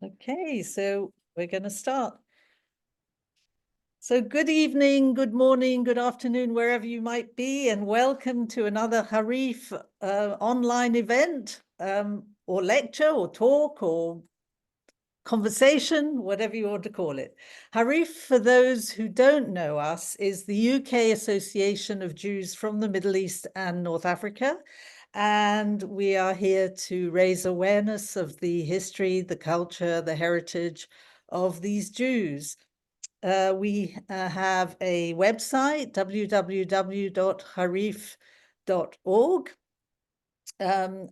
Okay, so we're going to start. So good evening, good morning, good afternoon, wherever you might be, and welcome to another Harif online event or lecture or talk or conversation, whatever you want to call it. Harif, for those who don't know us, is the UK Association of Jews from the Middle East and North Africa. And we are here to raise awareness of the history, the culture, the heritage of these Jews. We have a website, www.harif.org.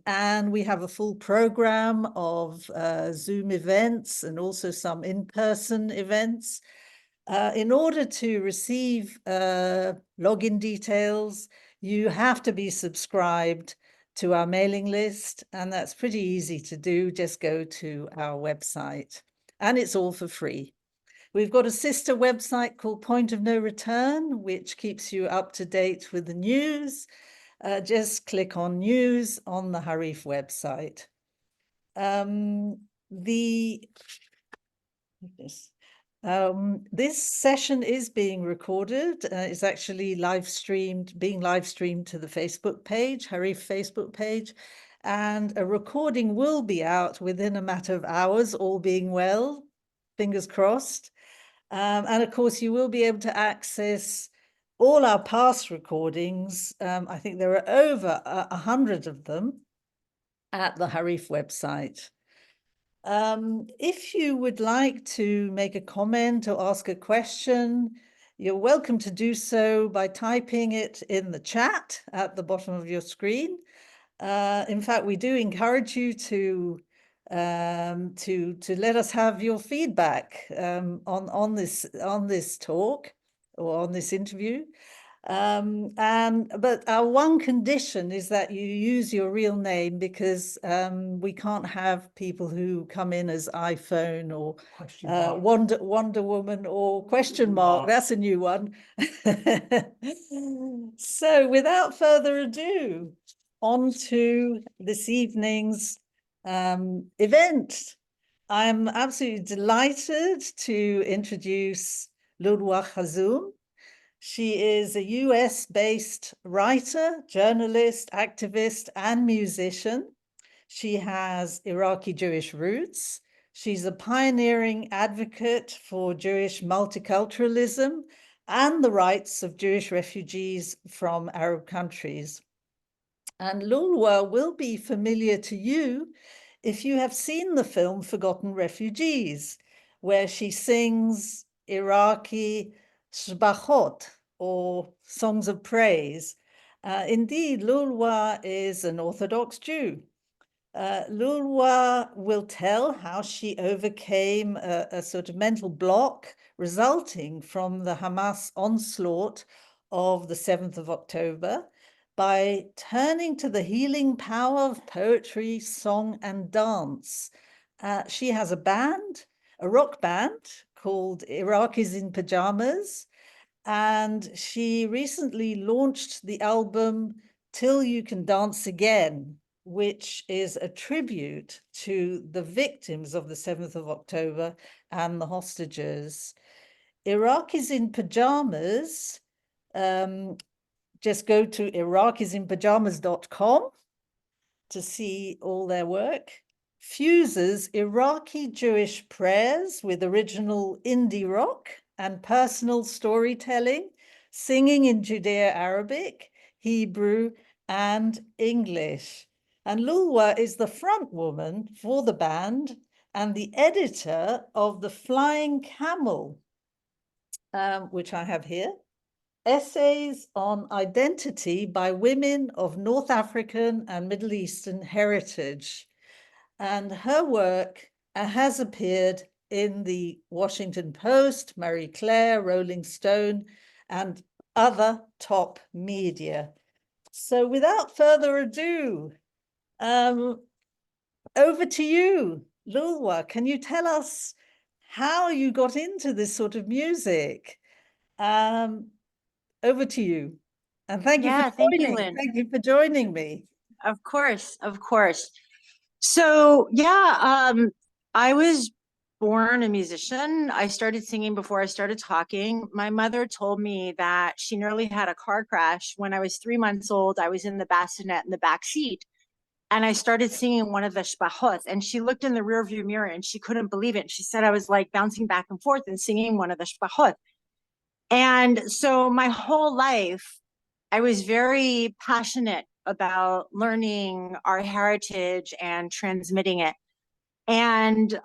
And we have a full program of Zoom events and also some in-person events. In order to receive login details, you have to be subscribed to our mailing list, and that's pretty easy to do. Just go to our website, and it's all for free. We've got a sister website called Point of No Return, which keeps you up to date with the news. Just click on news on the Harif website. This session is being recorded. It's actually being live streamed to the Facebook page, Harif Facebook page, and a recording will be out within a matter of hours, all being well, fingers crossed. And of course, you will be able to access all our past recordings. I think there are over 100 of them at the Harif website. If you would like to make a comment or ask a question, you're welcome to do so by typing it in the chat at the bottom of your screen. In fact, we do encourage you to let us have your feedback on this talk or on this interview. But our one condition is that you use your real name, because we can't have people who come in as iPhone or Wonder Woman or question mark. That's a new one. So without further ado, on to this evening's event. I'm absolutely delighted to introduce Loolwa Khazzoom. She is a US-based writer, journalist, activist, and musician. She has Iraqi Jewish roots. She's a pioneering advocate for Jewish multiculturalism and the rights of Jewish refugees from Arab countries. And Loolwa will be familiar to you if you have seen the film Forgotten Refugees, where she sings Iraqi shbachot, or songs of praise. Indeed, Loolwa is an Orthodox Jew. Loolwa will tell how she overcame a sort of mental block resulting from the Hamas onslaught of the 7th of October by turning to the healing power of poetry, song, and dance. She has a rock band called Iraqis in Pajamas, and she recently launched the album Till You Can Dance Again, which is a tribute to the victims of the 7th of October and the hostages. Iraqis in Pajamas, just go to iraqisinpajamas.com to see all their work. Fuses Iraqi Jewish prayers with original indie rock and personal storytelling, singing in Judeo-Arabic, Hebrew, and English. And Loolwa is the front woman for the band and the editor of The Flying Camel, which I have here. Essays on Identity by Women of North African and Middle Eastern Heritage. And her work has appeared in the Washington Post, Marie Claire, Rolling Stone, and other top media. So without further ado, over to you, Loolwa. Can you tell us how you got into this sort of music? Over to you. And thank you for joining. Lynn. Thank you for joining me. Of course, of course. So yeah, I was born a musician. I started singing before I started talking. My mother told me that she nearly had a car crash when I was 3 months old. I was in the bassinet in the back seat, and I started singing one of the shbachot. And she looked in the rearview mirror and she couldn't believe it. She said I was like bouncing back and forth and singing one of the shbachot. And so my whole life, I was very passionate about learning our heritage and transmitting it. And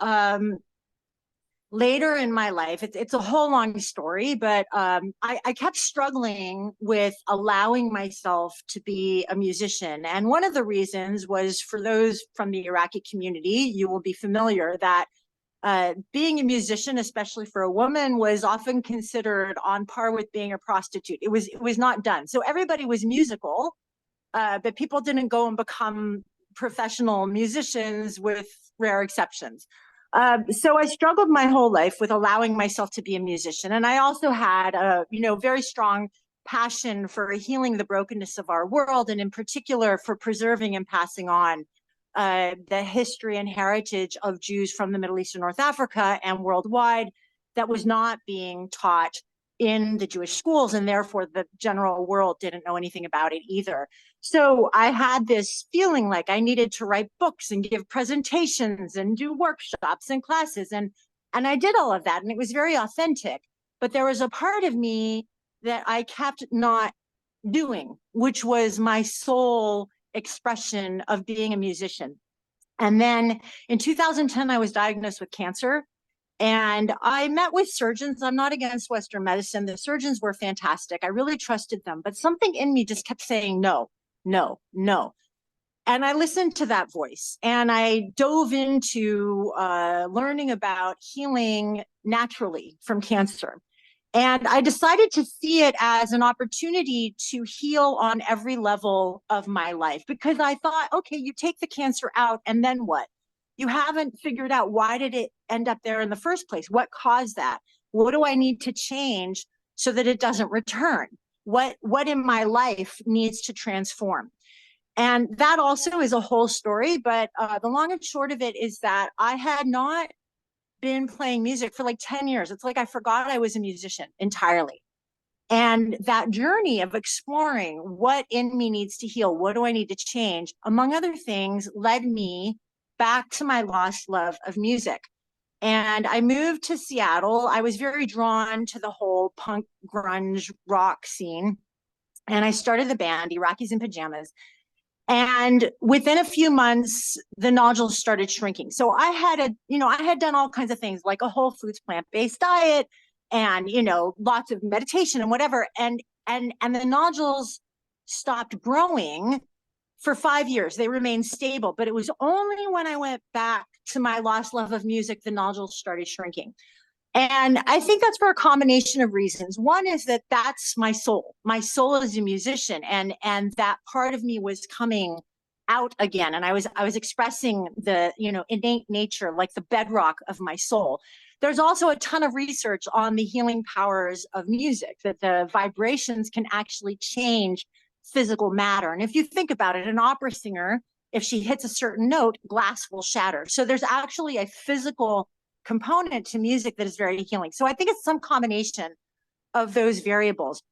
later in my life, it's a whole long story, but I kept struggling with allowing myself to be a musician. And one of the reasons was, for those from the Iraqi community, you will be familiar that being a musician, especially for a woman, was often considered on par with being a prostitute. It was not done. So everybody was musical, but people didn't go and become professional musicians, with rare exceptions. So I struggled my whole life with allowing myself to be a musician. And I also had a, very strong passion for healing the brokenness of our world, and in particular for preserving and passing on the history and heritage of Jews from the Middle East and North Africa and worldwide that was not being taught in the Jewish schools, and therefore the general world didn't know anything about it either. So I had this feeling like I needed to write books and give presentations and do workshops and classes, and I did all of that, and it was very authentic. But there was a part of me that I kept not doing, which was my sole expression of being a musician. And then in 2010, I was diagnosed with cancer. And I met with surgeons. I'm not against Western medicine. The surgeons were fantastic. I really trusted them. But something in me just kept saying no, no, no. And I listened to that voice, and I dove into learning about healing naturally from cancer. And I decided to see it as an opportunity to heal on every level of my life, because I thought, okay, you take the cancer out, and then what? You haven't figured out, why did it end up there in the first place? What caused that? What do I need to change so that it doesn't return? What in my life needs to transform? And that also is a whole story, but the long and short of it is that I had not been playing music for like 10 years. It's like I forgot I was a musician entirely. And that journey of exploring what in me needs to heal, what do I need to change, among other things, led me back to my lost love of music. And I moved to Seattle. I was very drawn to the whole punk, grunge, rock scene. And I started the band, Iraqis in Pajamas. And within a few months, the nodules started shrinking. So I had done all kinds of things, like a whole foods plant-based diet, and lots of meditation and whatever. And the nodules stopped growing for 5 years. They remained stable, but it was only when I went back to my lost love of music, the nodules started shrinking. And I think that's for a combination of reasons. One is that that's my soul. My soul is a musician, and that part of me was coming out again. And I was expressing the, innate nature, like the bedrock of my soul. There's also a ton of research on the healing powers of music, that the vibrations can actually change physical matter. And if you think about it, an opera singer, if she hits a certain note, glass will shatter. So there's actually a physical component to music that is very healing. So I think it's some combination of those variables.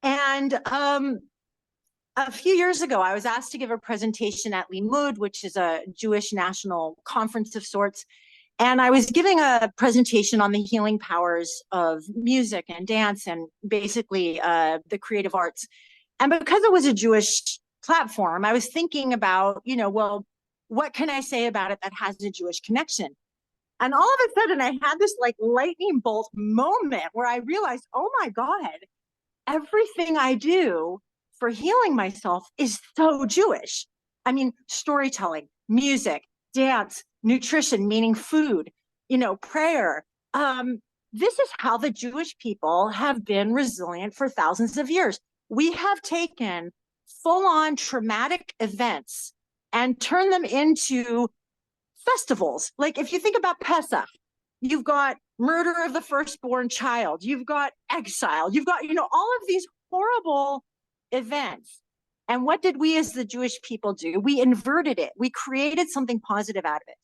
And a few years ago, I was asked to give a presentation at Limud, which is a Jewish national conference of sorts. And I was giving a presentation on the healing powers of music and dance, and basically the creative arts. And because it was a Jewish platform, I was thinking about, well, what can I say about it that has a Jewish connection? And all of a sudden, I had this like lightning bolt moment where I realized, oh my God, everything I do for healing myself is so Jewish. I mean, storytelling, music, dance, nutrition, meaning food, prayer. This is how the Jewish people have been resilient for thousands of years. We have taken full-on traumatic events and turned them into festivals. Like if you think about Pesach, you've got murder of the firstborn child, you've got exile, you've got, all of these horrible events. And what did we as the Jewish people do? We inverted it. We created something positive out of it.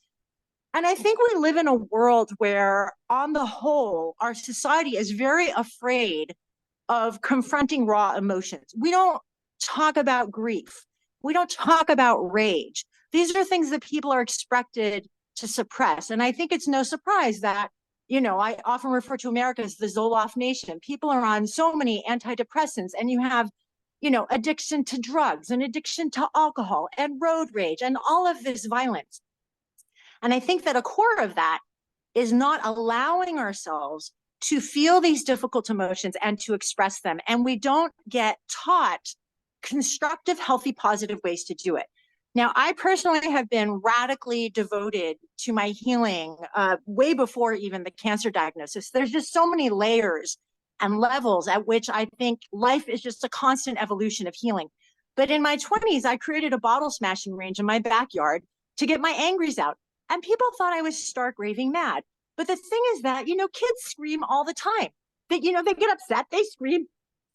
And I think we live in a world where, on the whole, our society is very afraid of confronting raw emotions. We don't talk about grief. We don't talk about rage. These are things that people are expected to suppress. And I think it's no surprise that, I often refer to America as the Zoloft nation. People are on so many antidepressants, and you have, addiction to drugs and addiction to alcohol and road rage and all of this violence. And I think that a core of that is not allowing ourselves to feel these difficult emotions and to express them. And we don't get taught constructive, healthy, positive ways to do it. Now, I personally have been radically devoted to my healing way before even the cancer diagnosis. There's just so many layers and levels at which I think life is just a constant evolution of healing. But in my 20s, I created a bottle smashing range in my backyard to get my angries out. And people thought I was stark raving mad. But the thing is that, kids scream all the time. They get upset, they scream.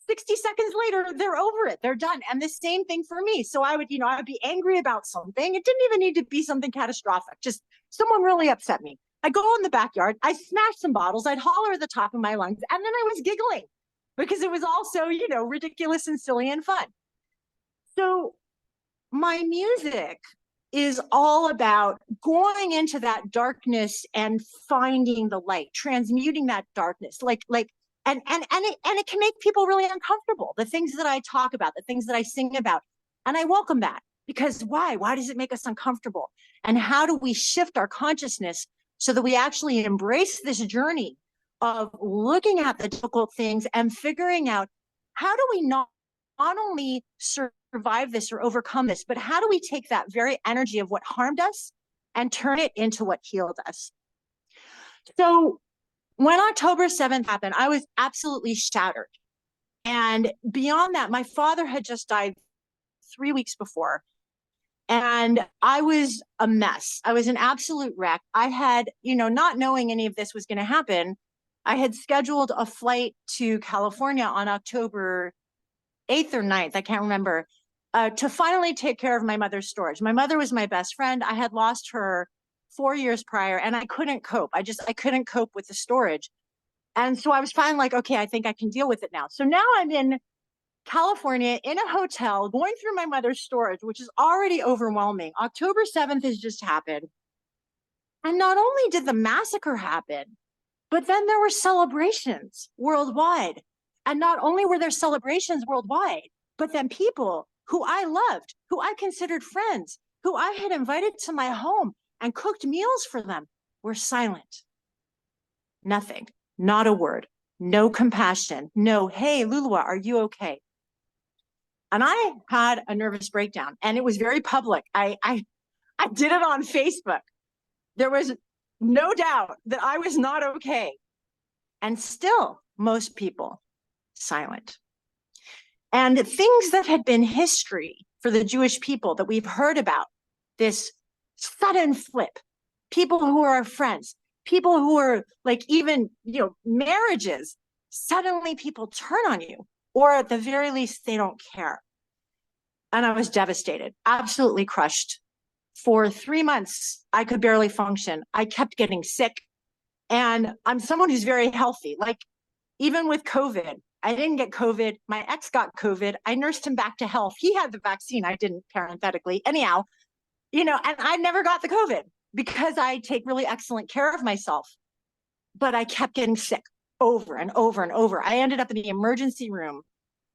60 seconds later, they're over it. They're done. And the same thing for me. So I would be angry about something. It didn't even need to be something catastrophic. Just someone really upset me. I'd go in the backyard, I'd smash some bottles, I'd holler at the top of my lungs, and then I was giggling because it was all so, ridiculous and silly and fun. So my music is all about going into that darkness and finding the light, transmuting that darkness, and it can make people really uncomfortable. The things that I talk about, the things that I sing about, and I welcome that, because why? Why does it make us uncomfortable? And how do we shift our consciousness so that we actually embrace this journey of looking at the difficult things and figuring out, how do we not only survive this or overcome this, but how do we take that very energy of what harmed us and turn it into what healed us? So when October 7th happened, I was absolutely shattered. And beyond that, my father had just died 3 weeks before. And I was a mess. I was an absolute wreck. I had, not knowing any of this was going to happen, I had scheduled a flight to California on October 8th or 9th, I can't remember, to finally take care of my mother's storage. My mother was my best friend. I had lost her 4 years prior, and I couldn't cope. I couldn't cope with the storage. And so I was finally like, okay, I think I can deal with it now. So now I'm in California in a hotel going through my mother's storage, which is already overwhelming. October 7th has just happened. And not only did the massacre happen, but then there were celebrations worldwide. And not only were there celebrations worldwide, but then people who I loved, who I considered friends, who I had invited to my home and cooked meals for them, were silent. Nothing, not a word, no compassion, no, hey, Loolwa, are you okay? And I had a nervous breakdown, and it was very public. I did it on Facebook. There was no doubt that I was not okay. And still, most people silent. And things that had been history for the Jewish people that we've heard about, this sudden flip, people who are our friends, people who are like even, marriages, suddenly people turn on you, or at the very least, they don't care. And I was devastated, absolutely crushed. For 3 months, I could barely function. I kept getting sick. And I'm someone who's very healthy. Like, even with COVID, I didn't get COVID. My ex got COVID. I nursed him back to health. He had the vaccine. I didn't, parenthetically. Anyhow, and I never got the COVID because I take really excellent care of myself. But I kept getting sick over and over and over. I ended up in the emergency room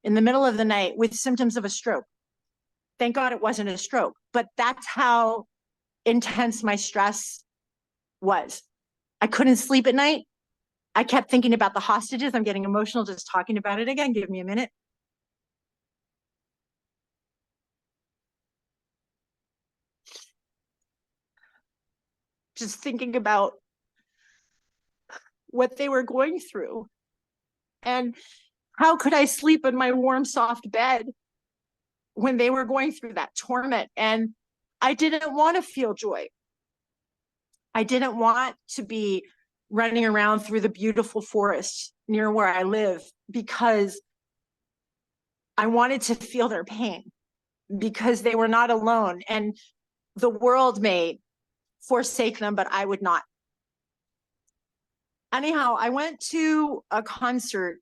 in the middle of the night with symptoms of a stroke. Thank God it wasn't a stroke, but that's how intense my stress was. I couldn't sleep at night. I kept thinking about the hostages. I'm getting emotional just talking about it again. Give me a minute. Just thinking about what they were going through. And how could I sleep in my warm, soft bed when they were going through that torment? And I didn't want to feel joy. I didn't want to be running around through the beautiful forest near where I live, because I wanted to feel their pain, because they were not alone. And the world may forsake them, but I would not. Anyhow, I went to a concert.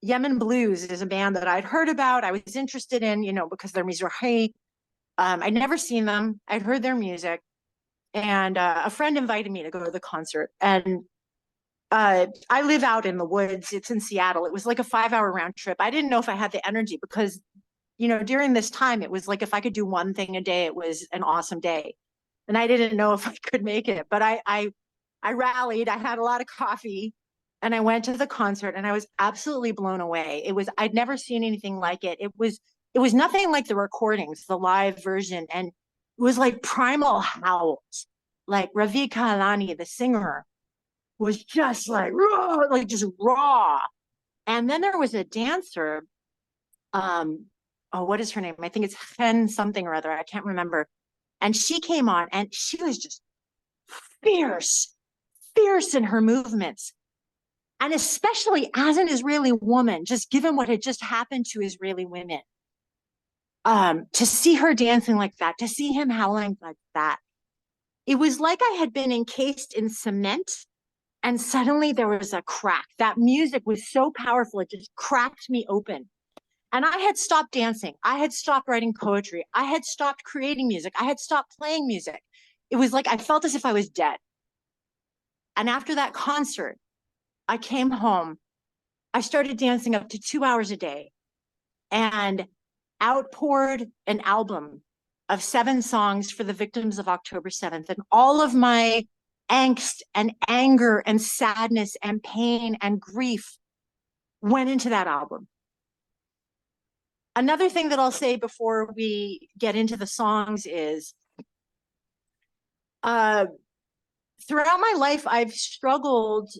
Yemen Blues is a band that I'd heard about. I was interested in, because they're Mizrahi. I'd never seen them. I'd heard their music. And a friend invited me to go to the concert. And I live out in the woods. It's in Seattle. It was like a 5-hour round trip. I didn't know if I had the energy because, during this time, it was like if I could do one thing a day, it was an awesome day. And I didn't know if I could make it, but I rallied. I had a lot of coffee and I went to the concert and I was absolutely blown away. I'd never seen anything like it. It was nothing like the recordings, the live version. And it was like primal howls. Like Ravi Kahlani, the singer, was just like raw. And then there was a dancer. What is her name? I think it's Hen something or other. I can't remember. And she came on and she was just fierce in her movements. And especially as an Israeli woman, just given what had just happened to Israeli women, to see her dancing like that, to see him howling like that, it was like I had been encased in cement and suddenly there was a crack. That music was so powerful, it just cracked me open. And I had stopped dancing. I had stopped writing poetry. I had stopped creating music. I had stopped playing music. It was like I felt as if I was dead. And after that concert, I came home. I started dancing up to 2 hours a day and outpoured an album of 7 songs for the victims of October 7th. And all of my angst and anger and sadness and pain and grief went into that album. Another thing that I'll say before we get into the songs is, throughout my life, I've struggled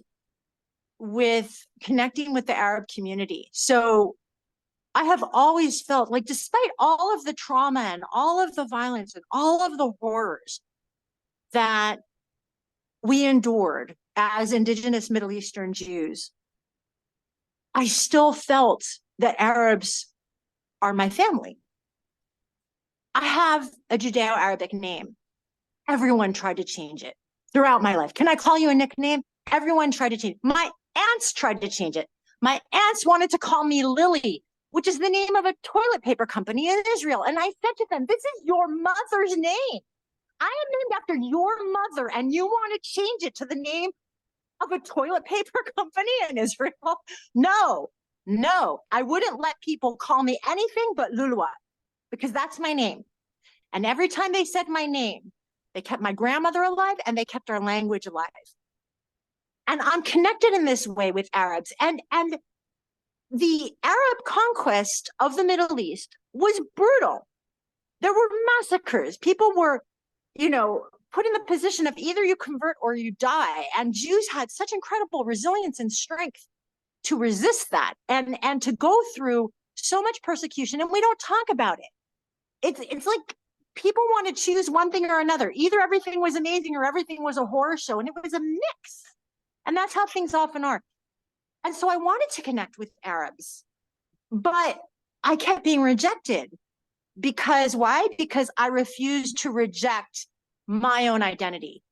with connecting with the Arab community. So I have always felt like, despite all of the trauma and all of the violence and all of the horrors that we endured as Indigenous Middle Eastern Jews, I still felt that Arabs are my family. I have a Judeo-Arabic name. Everyone tried to change it throughout my life. Can I call you a nickname? Everyone tried to change it. My aunts tried to change it. My aunts wanted to call me Lily, which is the name of a toilet paper company in Israel. And I said to them, this is your mother's name. I am named after your mother, and you want to change it to the name of a toilet paper company in Israel? No, I wouldn't let people call me anything but Loolwa, because that's my name. And every time they said my name, they kept my grandmother alive and they kept our language alive. And I'm connected in this way with Arabs. And the Arab conquest of the Middle East was brutal. There were massacres. People were, put in the position of either you convert or you die. And Jews had such incredible resilience and strength to resist that and to go through so much persecution. And we don't talk about it. It's like people want to choose one thing or another. Either everything was amazing or everything was a horror show. And it was a mix. And that's how things often are. And so I wanted to connect with Arabs, but I kept being rejected. Because why? Because I refused to reject my own identity.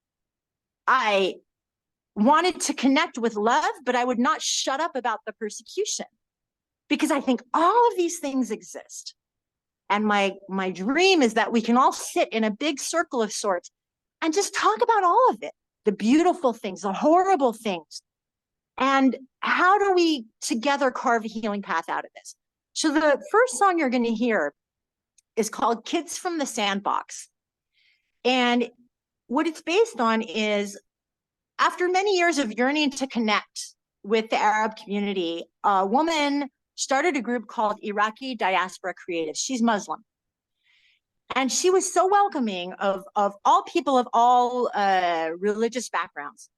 I wanted to connect with love, but I would not shut up about the persecution, because I think all of these things exist. And my dream is that we can all sit in a big circle of sorts and just talk about all of it, the beautiful things, the horrible things, and how do we together carve a healing path out of this. So the first song you're going to hear is called Kids from the Sandbox. And what it's based on is, after many years of yearning to connect with the Arab community, a woman started a group called Iraqi Diaspora Creatives. She's Muslim. And she was so welcoming of all people of all religious backgrounds.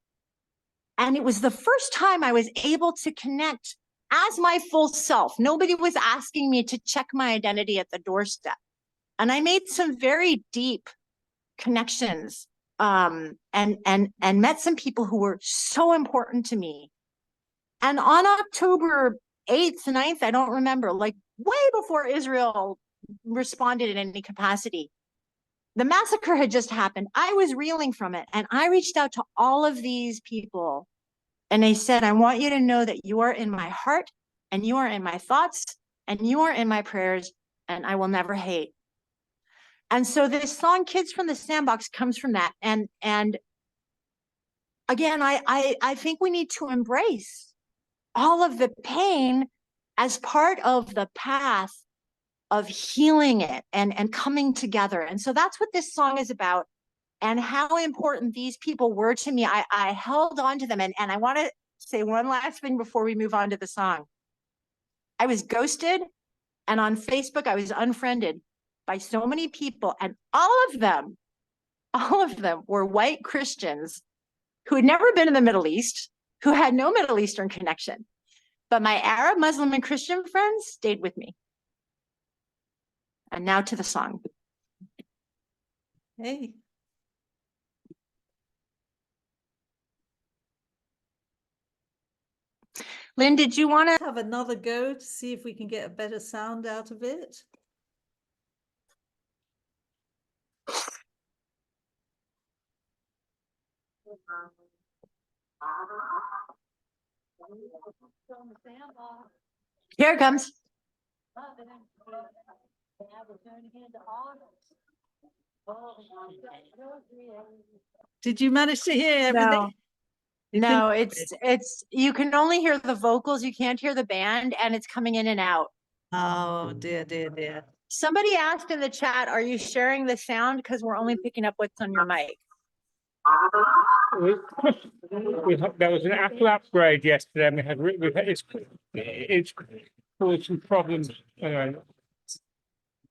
And it was the first time I was able to connect as my full self. Nobody was asking me to check my identity at the doorstep. And I made some very deep connections, and met some people who were so important to me. And on October 8th, 9th, I don't remember, like way before Israel responded in any capacity, the massacre had just happened. I was reeling from it. And I reached out to all of these people and they said, I want you to know that you are in my heart and you are in my thoughts and you are in my prayers and I will never hate. And so this song, Kids from the Sandbox, comes from that. And again, I think we need to embrace all of the pain as part of the path of healing it and coming together. And so that's what this song is about and how important these people were to me. I held on to them. And I want to say one last thing before we move on to the song. I was ghosted, and on Facebook, I was unfriended by so many people, and all of them were white Christians who had never been in the Middle East, who had no Middle Eastern connection. But my Arab, Muslim, and Christian friends stayed with me. And now to the song. Hey. Lynn, did you want to have another go to see if we can get a better sound out of it? Here it comes. Did you manage to hear everything? No, it's you can only hear the vocals, you can't hear the band, and it's coming in and out. Oh dear, dear, dear. Somebody asked in the chat, are you sharing the sound? Because we're only picking up what's on your mic. There was an Apple upgrade yesterday, and it's caused some problems. Anyway.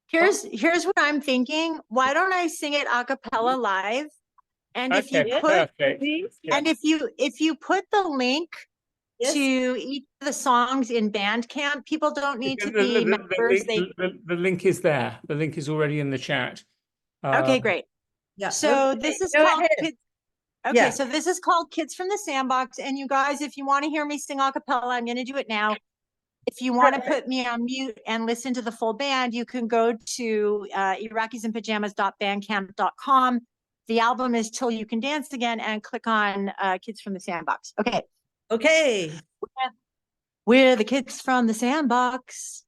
Here's what I'm thinking. Why don't I sing it a cappella live? And if you put and if you put the link to each of the songs in Bandcamp, people don't need to be members. The link is there. The link is already in the chat. Okay, great. Yeah. So this is called Kids. Okay, so this is called Kids from the Sandbox. And you guys, if you want to hear me sing a cappella, I'm going to do it now. If you want to put me on mute and listen to the full band, you can go to iraqisinpajamas.bandcamp.com. The album is Till You Can Dance Again, and click on Kids from the Sandbox. Okay. Okay. We're the kids from the sandbox,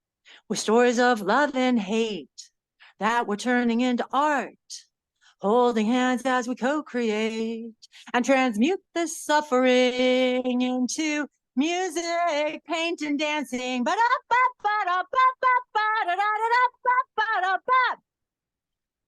with stories of love and hate that we're turning into art, holding hands as we co-create and transmute this suffering into music, paint, and dancing.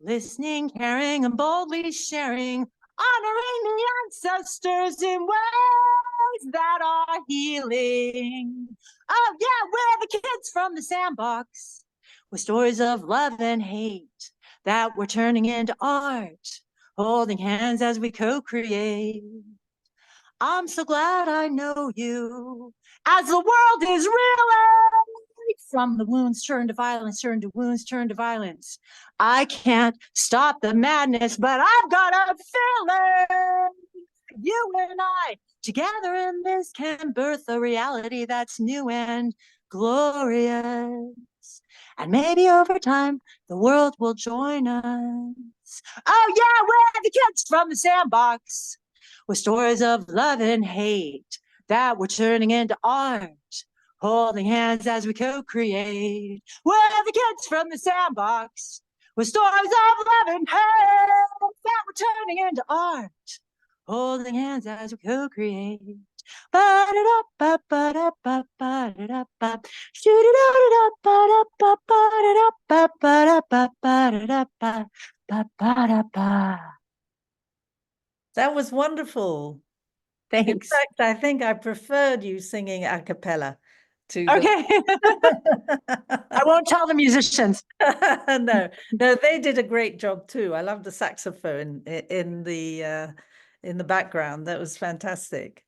Listening, caring, and boldly sharing, honoring the ancestors in ways that are healing. Oh yeah, we're the kids from the sandbox, with stories of love and hate that we're turning into art, holding hands as we co-create. I'm so glad I know you, as the world is reeling from the wounds turn to violence, turn to wounds, turn to violence. I can't stop the madness, but I've got a feeling you and I together in this can birth a reality that's new and glorious. And maybe over time, the world will join us. Oh yeah, we're the kids from the sandbox, with stories of love and hate that we're turning into art, holding hands as we co-create. We're the kids from the sandbox, with stories of love and hate that we're turning into art, holding hands as we co-create. That was wonderful. Thanks. In fact, I think I preferred you singing a cappella to Okay. I won't tell the musicians. No, they did a great job too. I love the saxophone in the background. That was fantastic.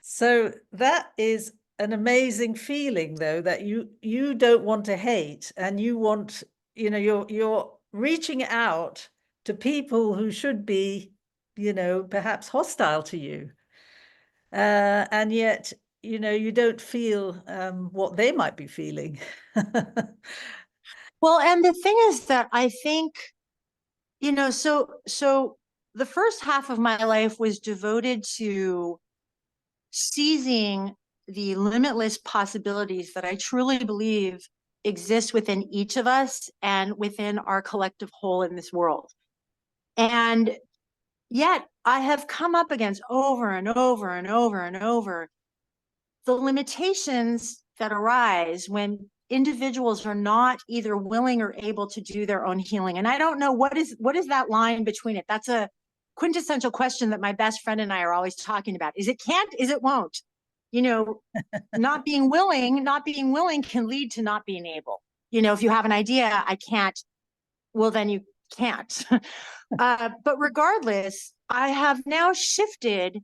So that is an amazing feeling, though, that you don't want to hate, and you want, you're reaching out to people who should be, perhaps hostile to you, and yet, you don't feel what they might be feeling. Well, and the thing is that I think, So the first half of my life was devoted to seizing the limitless possibilities that I truly believe exist within each of us and within our collective whole in this world. And yet I have come up against over and over and over and over the limitations that arise when individuals are not either willing or able to do their own healing. And I don't know what is that line between it. That's a quintessential question that my best friend and I are always talking about. Is it can't, is it won't? Not being willing can lead to not being able. If you have an idea, I can't, well, then you can't. But regardless, I have now shifted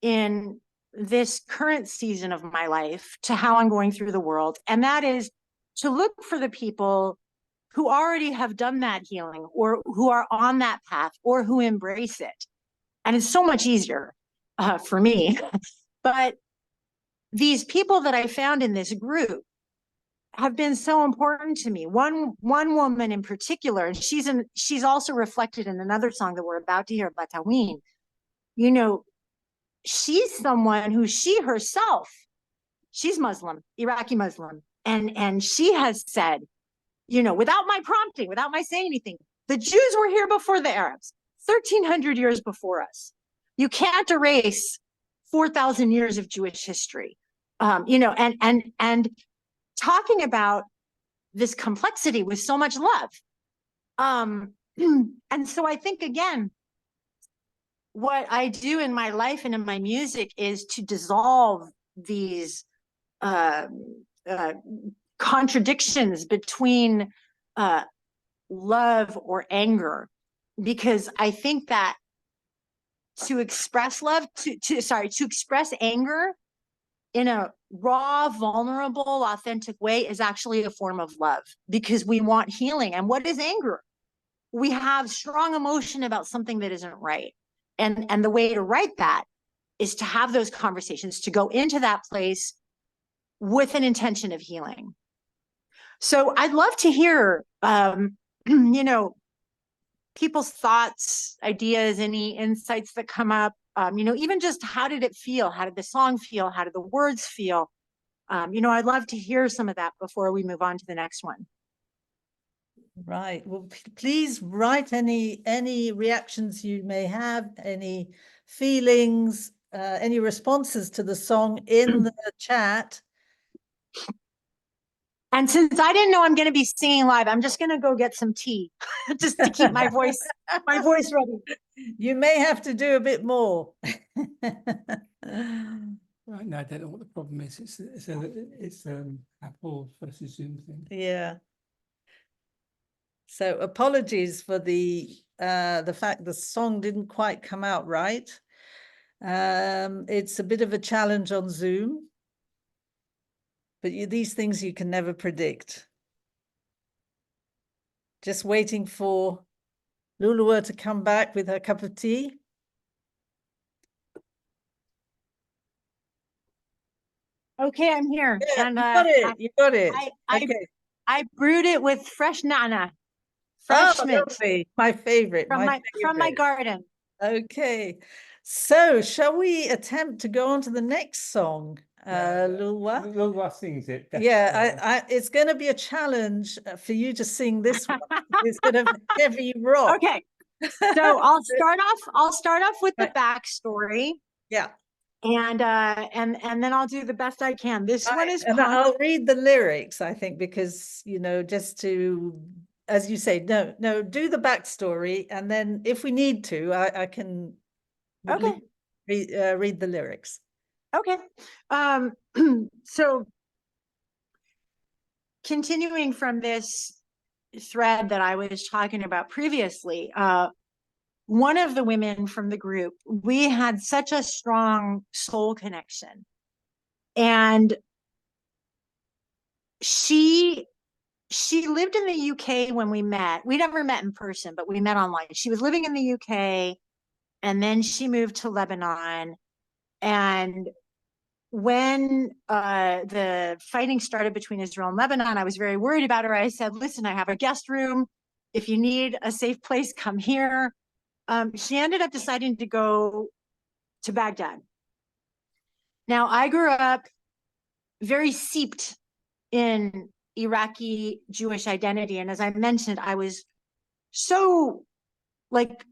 in this current season of my life to how I'm going through the world. And that is to look for the people who already have done that healing or who are on that path or who embrace it. And it's so much easier for me. But these people that I found in this group have been so important to me. One woman in particular, and she's also reflected in another song that we're about to hear, Bataween. She's someone who she herself, she's Muslim, Iraqi Muslim. And she has said, without my prompting, without my saying anything, the Jews were here before the Arabs, 1,300 years before us. You can't erase 4,000 years of Jewish history. And talking about this complexity with so much love. And so I think, again, what I do in my life and in my music is to dissolve these contradictions between love or anger, because I think that to express love, to express anger in a raw, vulnerable, authentic way is actually a form of love, because we want healing. And what is anger? We have strong emotion about something that isn't right. And the way to write that is to have those conversations, to go into that place with an intention of healing. So I'd love to hear, people's thoughts, ideas, any insights that come up. Even just how did it feel? How did the song feel? How did the words feel? I'd love to hear some of that before we move on to the next one. Right. Well, please write any reactions you may have, any feelings, any responses to the song in the chat. And since I didn't know I'm going to be singing live, I'm just going to go get some tea just to keep my voice ready. You may have to do a bit more. Right now, I don't know what the problem is. It's Apple versus Zoom thing. Yeah. So apologies for the fact the song didn't quite come out right. It's a bit of a challenge on Zoom, but these things you can never predict. Just waiting for Loolwa to come back with her cup of tea. Okay, I'm here. Yeah, And you got it. Okay. I brewed it with fresh nana, Oh, fresh mint lovely. My favorite. from my garden. Okay. So shall we attempt to go on to the next song, Loolwa? Loolwa sings it. Yeah, it's going to be a challenge for you to sing this one. It's sort of heavy rock. Okay. So I'll start off with the backstory. Yeah. And then I'll do the best I can. This one is and I'll read the lyrics, I think, because just to, as you say, no, do the backstory, and then if we need to, I can read the lyrics. Okay. So continuing from this thread that I was talking about previously, one of the women from the group, we had such a strong soul connection. And she lived in the UK when we met. We never met in person, but we met online. She was living in the UK, and then she moved to Lebanon. And when the fighting started between Israel and Lebanon, I was very worried about her. I said, listen, I have a guest room. if you need a safe place, come here. She ended up deciding to go to Baghdad. Now, I grew up very seeped in Iraqi Jewish identity. And as I mentioned, I was so like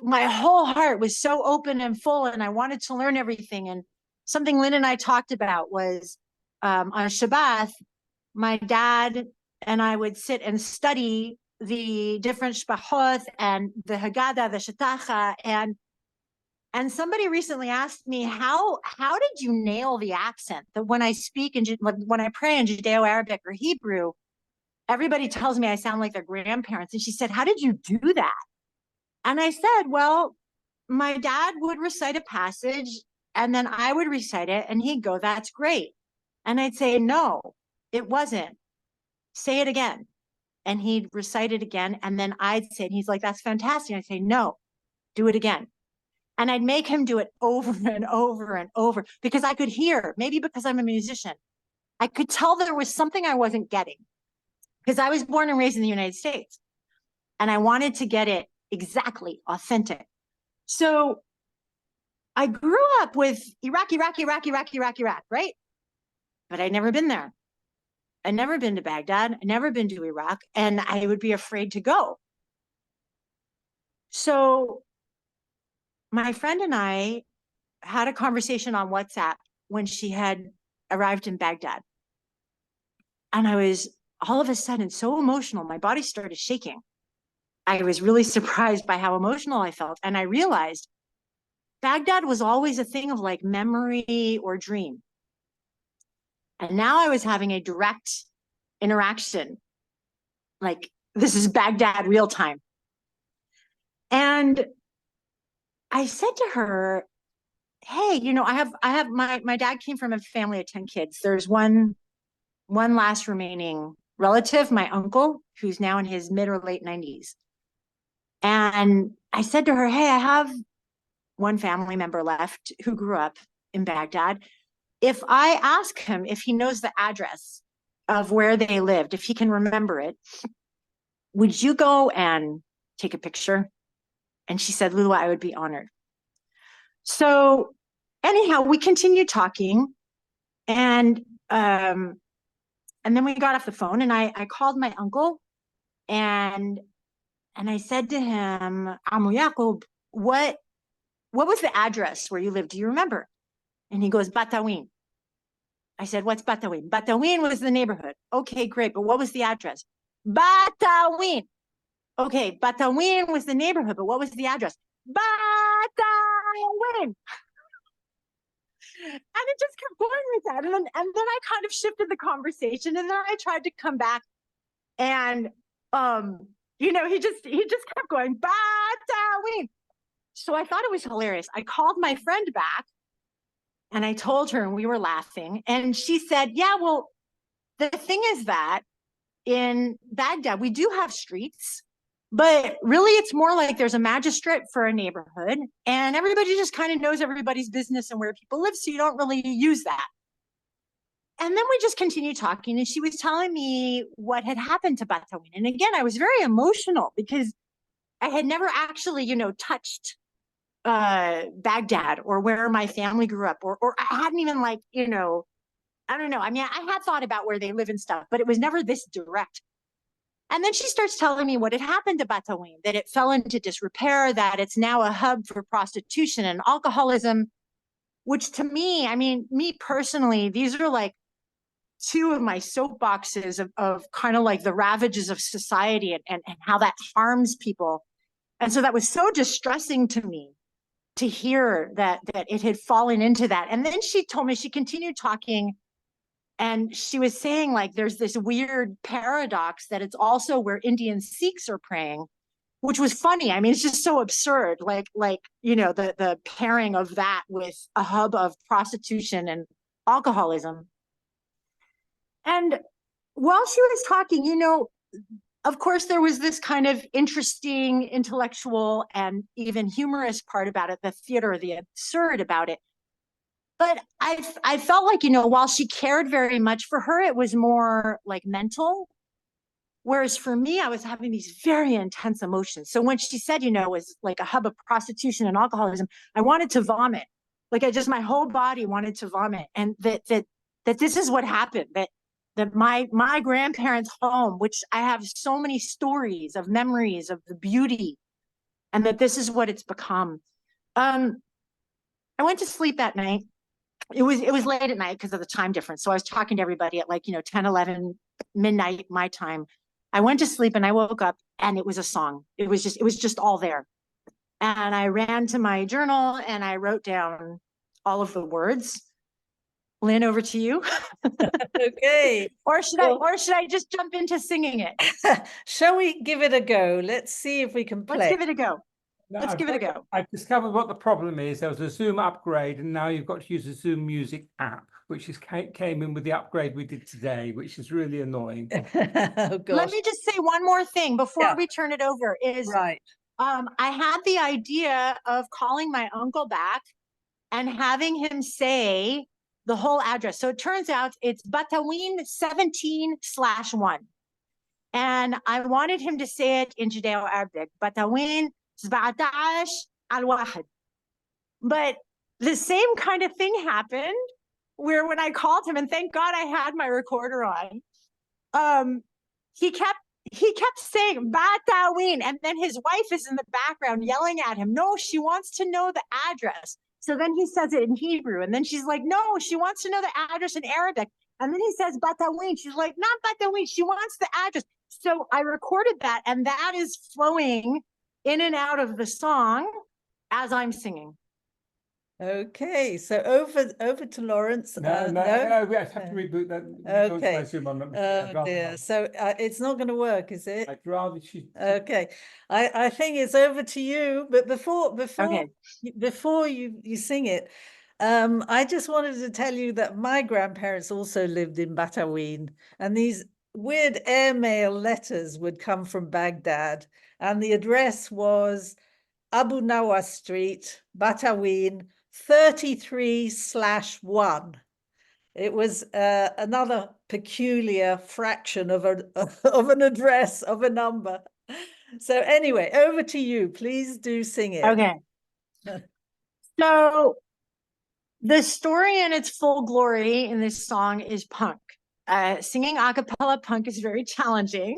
my whole heart was so open and full, and I wanted to learn everything. And something Lynn and I talked about was on Shabbat, my dad and I would sit and study the different shpachot and the Haggadah, the Shatacha, and somebody recently asked me, how did you nail the accent? That when I speak in when I pray in Judeo-Arabic or Hebrew, everybody tells me I sound like their grandparents. And she said, how did you do that? And I said, well, my dad would recite a passage and then I would recite it and he'd go, that's great. And I'd say, no, it wasn't. Say it again. And he'd recite it again. And then I'd say, and he's like, that's fantastic. I'd say, no, do it again. And I'd make him do it over and over and over because I could hear, maybe because I'm a musician, I could tell there was something I wasn't getting because I was born and raised in the United States and I wanted to get it exactly authentic. So I grew up with Iraq, right? But I'd never been there. I'd never been to Baghdad. I'd never been to Iraq, and I would be afraid to go. So my friend and I had a conversation on WhatsApp when she had arrived in Baghdad. And I was all of a sudden so emotional. My body started shaking. I was really surprised by how emotional I felt. And I realized Baghdad was always a thing of like memory or dream. And now I was having a direct interaction. Like, this is Baghdad real time. And I said to her, hey, you know, I have my dad came from a family of 10 kids. There's one last remaining relative, my uncle, who's now in his mid or late 90s. And I said to her, hey, I have one family member left who grew up in Baghdad. If I ask him if he knows the address of where they lived, if he can remember it, would you go and take a picture? And she said, Loolwa, I would be honored. So anyhow, we continued talking, and then we got off the phone, and I called my uncle, and I said to him, Amu Yaqub, what was the address where you lived? Do you remember? And he goes, Batawin. I said, what's Batawin? Batawin was the neighborhood. Okay, great. But what was the address? Batawin. Okay, Batawin was the neighborhood, but what was the address? Batawin. And it just kept going with that. And then I kind of shifted the conversation, and then I tried to come back, and you know, he just kept going, Batawin. So I thought it was hilarious. I called my friend back and I told her, and we were laughing, and she said, yeah, well, the thing is that in Baghdad, we do have streets, but really it's more like there's a magistrate for a neighborhood and everybody just kind of knows everybody's business and where people live. So you don't really use that. And then we just continued talking, and she was telling me what had happened to Batawin. And again, I was very emotional because I had never actually, you know, touched Baghdad or where my family grew up, or I hadn't even, like, you know, I don't know. I mean, I had thought about where they live and stuff, but it was never this direct. And then she starts telling me what had happened to Batawin, that it fell into disrepair, that it's now a hub for prostitution and alcoholism, which to me, I mean, me personally, these are like two of my soapboxes of kind of like the ravages of society and how that harms people. And so that was so distressing to me to hear that it had fallen into that. And then she told me, she continued talking, and she was saying, like, there's this weird paradox that it's also where Indian Sikhs are praying, which was funny. I mean, it's just so absurd. Like, you know, the pairing of that with a hub of prostitution and alcoholism. And while she was talking, you know, of course, there was this kind of interesting intellectual and even humorous part about it, the theater, the absurd about it. But I felt like, you know, while she cared very much, for her, it was more like mental. Whereas for me, I was having these very intense emotions. So when she said, you know, it was like a hub of prostitution and alcoholism, I wanted to vomit. Like my whole body wanted to vomit. And that this is what happened, that my grandparents' home, which I have so many stories of memories of the beauty, and that this is what it's become. I went to sleep that night. It was late at night because of the time difference. So I was talking to everybody at like, 10, 11, midnight, my time. I went to sleep and I woke up and it was a song. It was just all there. And I ran to my journal and I wrote down all of the words. Lynn, over to you. Okay. Or should I just jump into singing it? Shall we give it a go? Let's see if we can play. Let's give it a go. No, Let's give it a go. I've discovered what the problem is. There was a Zoom upgrade, and now you've got to use a Zoom Music app, which came in with the upgrade we did today, which is really annoying. Oh, gosh. Let me just say one more thing before Yeah. we turn it over. Right. I had the idea of calling my uncle back and having him say the whole address. So it turns out it's Bataween 17/1. And I wanted him to say it in Judeo-Arabic, Bataween 17/1. But the same kind of thing happened where when I called him, and thank God I had my recorder on, he kept saying Bataween, and then his wife is in the background yelling at him. No, she wants to know the address. So then he says it in Hebrew, and then she's like, no, she wants to know the address in Arabic. And then he says Bataween. She's like, not Bataween. She wants the address. So I recorded that, and that is flowing in and out of the song as I'm singing. Okay, so over to Lawrence. No, we have to reboot that. Okay. Oh dear. So it's not going to work, is it? I'd rather she. Okay, I think it's over to you. But before Okay. before you sing it, I just wanted to tell you that my grandparents also lived in Bataween, and these weird airmail letters would come from Baghdad, and the address was Abu Nawas Street, Bataween, 33/1. It was another peculiar fraction of an address of a number. So anyway, over to you. Please do sing it. Okay. So the story in its full glory in this song is punk. Singing a cappella punk is very challenging.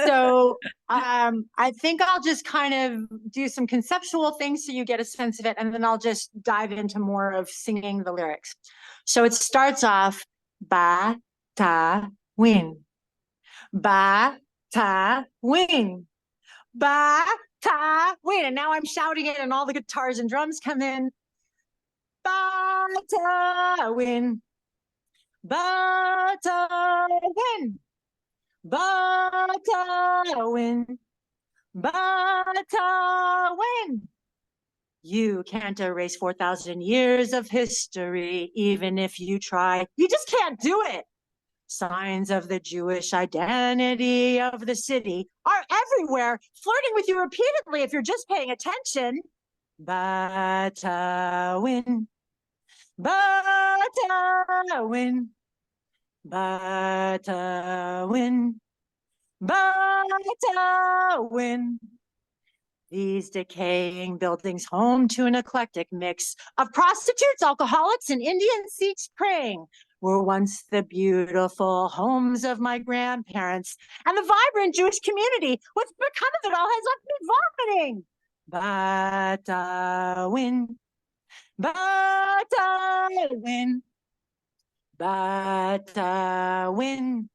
So I think I'll just kind of do some conceptual things so you get a sense of it, and then I'll just dive into more of singing the lyrics. So it starts off, ba, ta, win. Ba, ta, win. Ba, ta, win. And now I'm shouting it, and all the guitars and drums come in. Ba, ta, win. Batawin, Batawin, Batawin. You can't erase 4,000 years of history, even if you try. You just can't do it. Signs of the Jewish identity of the city are everywhere, flirting with you repeatedly if you're just paying attention. Batawin, Batawin, Batawin, Batawin. These decaying buildings home to an eclectic mix of prostitutes, alcoholics, and Indian Sikhs praying were once the beautiful homes of my grandparents, and the vibrant Jewish community. What's become of it all has left me vomiting. Batawin, Batawin, Batawin,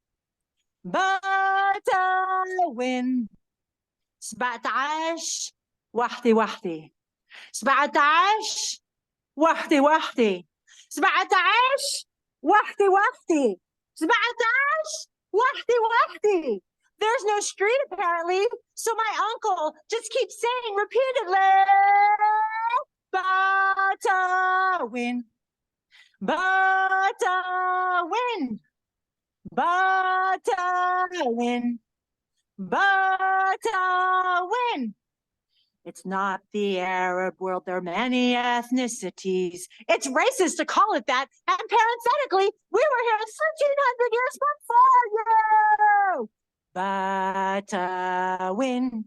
Batawin. 17 وحدة وحدة 17 وحدة وحدة 17 وحدة وحدة 17 وحدة وحدة. There's no street apparently, so my uncle just keeps saying repeatedly, Batawin, Batawin, Batawin, Batawin. It's not the Arab world. There are many ethnicities. It's racist to call it that. And parenthetically, we were here 1,300 years before you. Batawin,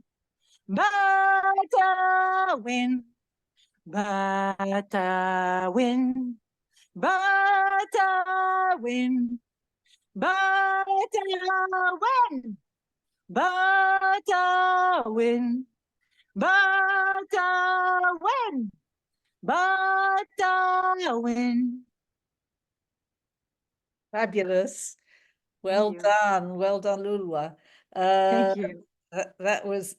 Batawin, Batawin, Batawin, Batawin, Batawin, Batawin, Batawin. Fabulous. Well you. done. Well done, Loolwa. Thank you. That was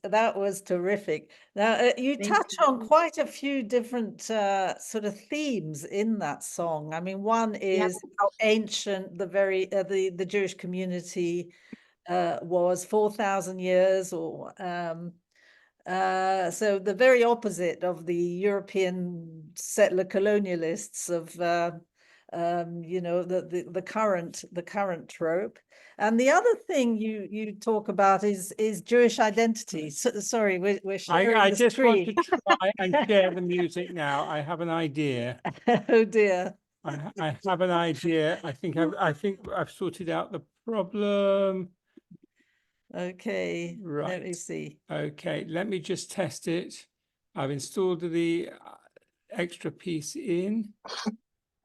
terrific. Now you Thank touch you. on quite a few different sort of themes in that song. I mean, one is how ancient the Jewish community was 4,000 years, or so the very opposite of the European settler colonialists of you know, the current trope. And the other thing you talk about is Jewish identity. Sorry, we're sharing I the just want screen. to try and share the music now. I have an idea. Oh dear. I have an idea. I think I've sorted out the problem. Okay, let me Right. see. Okay, let me just test it. I've installed the extra piece in.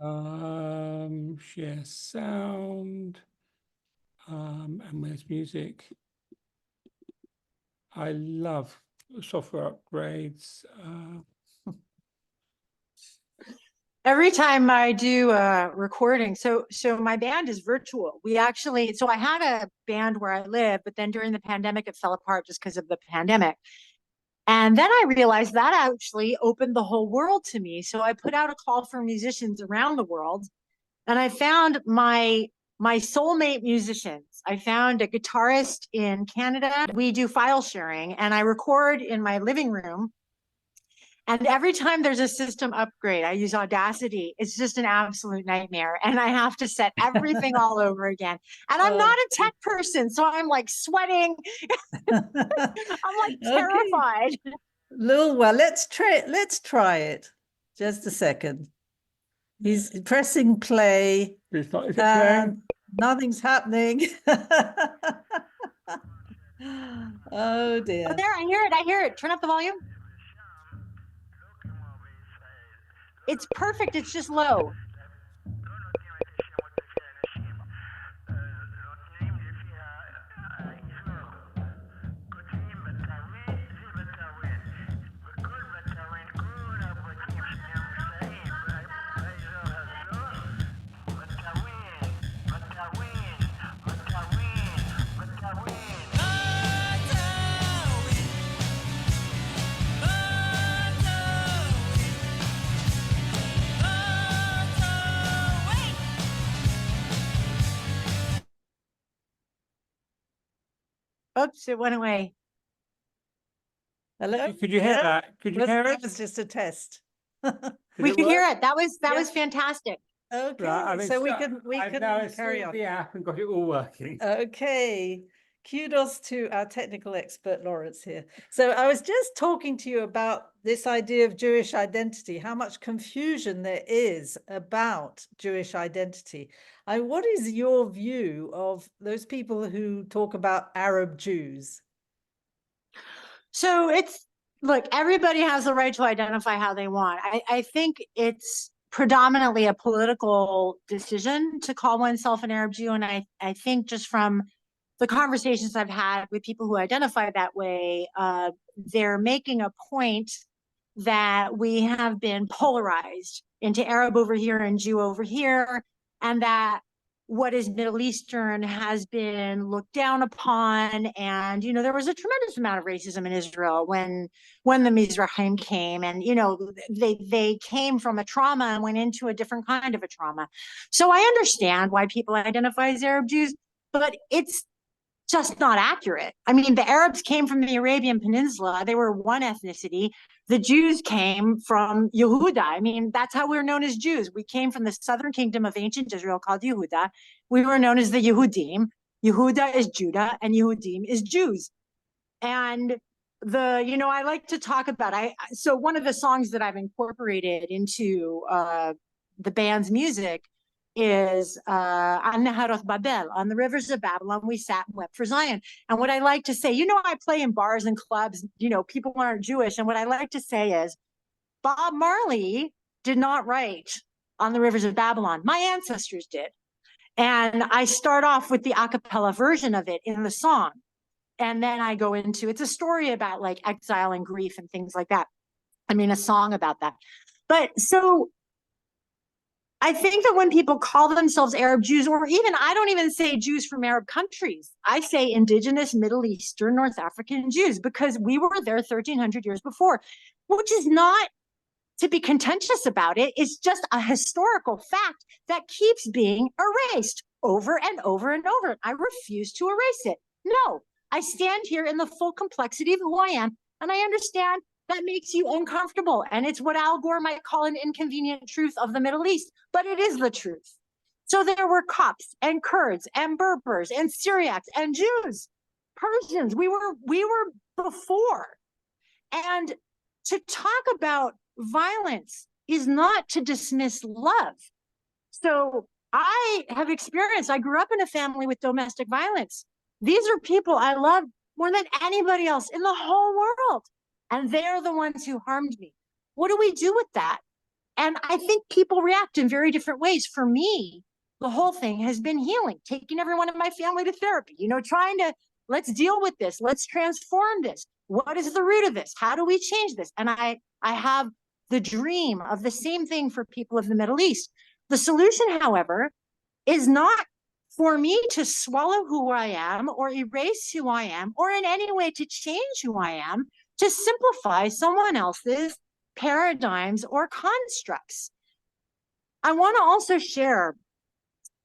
Share sound. And where's music? I love software upgrades. Every time I do a recording, so my band is virtual. So I had a band where I live, but then during the pandemic, it fell apart just because of the pandemic. And then I realized that actually opened the whole world to me. So I put out a call for musicians around the world, and I found my soulmate musicians. I found a guitarist in Canada. We do file sharing, and I record in my living room. And every time there's a system upgrade, I use Audacity. It's just an absolute nightmare. And I have to set everything all over again. And I'm not a tech person, so I'm like sweating. I'm like terrified. Okay. Loolwa, let's try it. Just a second. He's pressing play. Is it playing? Nothing's happening. Oh dear. Oh, there, I hear it. Turn up the volume. It's perfect. It's just low. Oops, it went away. Hello? Could you hear Yeah, that? Could you hear that it? was just a test. We could hear work? it. That was Yeah. fantastic. Okay, Right, so we I've can now carry installed on. the app and got it all working. Okay, kudos to our technical expert Lawrence here. So I was just talking to you about this idea of Jewish identity, how much confusion there is about Jewish identity. What is your view of those people who talk about Arab Jews? So look, everybody has the right to identify how they want. I think it's predominantly a political decision to call oneself an Arab Jew. And I think just from the conversations I've had with people who identify that way, they're making a point that we have been polarized into Arab over here and Jew over here, and that what is Middle Eastern has been looked down upon. And, you know, there was a tremendous amount of racism in Israel when the Mizrahim came, and, you know, they came from a trauma and went into a different kind of a trauma. So I understand why people identify as Arab Jews, but it's just not accurate. I mean, the Arabs came from the Arabian Peninsula. They were one ethnicity. The Jews came from Yehuda. I mean, that's how we're known as Jews. We came from the southern kingdom of ancient Israel called Yehuda. We were known as the Yehudim. Yehuda is Judah and Yehudim is Jews. And I like to talk about, so one of the songs that I've incorporated into the band's music is on Neharoth Babel, on the rivers of Babylon, we sat and wept for Zion. And what I like to say, I play in bars and clubs, people aren't Jewish. And what I like to say is, Bob Marley did not write on the rivers of Babylon. My ancestors did. And I start off with the a cappella version of it in the song. And then I go into, it's a story about like exile and grief and things like that. I mean, a song about that. But so I think that when people call themselves Arab Jews, or even, I don't even say Jews from Arab countries, I say indigenous Middle Eastern, North African Jews, because we were there 1,300 years before, which is not to be contentious about it. It's just a historical fact that keeps being erased over and over and over. I refuse to erase it. No, I stand here in the full complexity of who I am, and I understand that makes you uncomfortable. And it's what Al Gore might call an inconvenient truth of the Middle East, but it is the truth. So there were Copts and Kurds and Berbers and Syriacs and Jews, Persians. We were before. And to talk about violence is not to dismiss love. So I grew up in a family with domestic violence. These are people I love more than anybody else in the whole world. And they're the ones who harmed me. What do we do with that? And I think people react in very different ways. For me, the whole thing has been healing, taking everyone in my family to therapy, trying to, let's deal with this. Let's transform this. What is the root of this? How do we change this? And I have the dream of the same thing for people of the Middle East. The solution, however, is not for me to swallow who I am or erase who I am or in any way to change who I am, to simplify someone else's paradigms or constructs. I want to also share,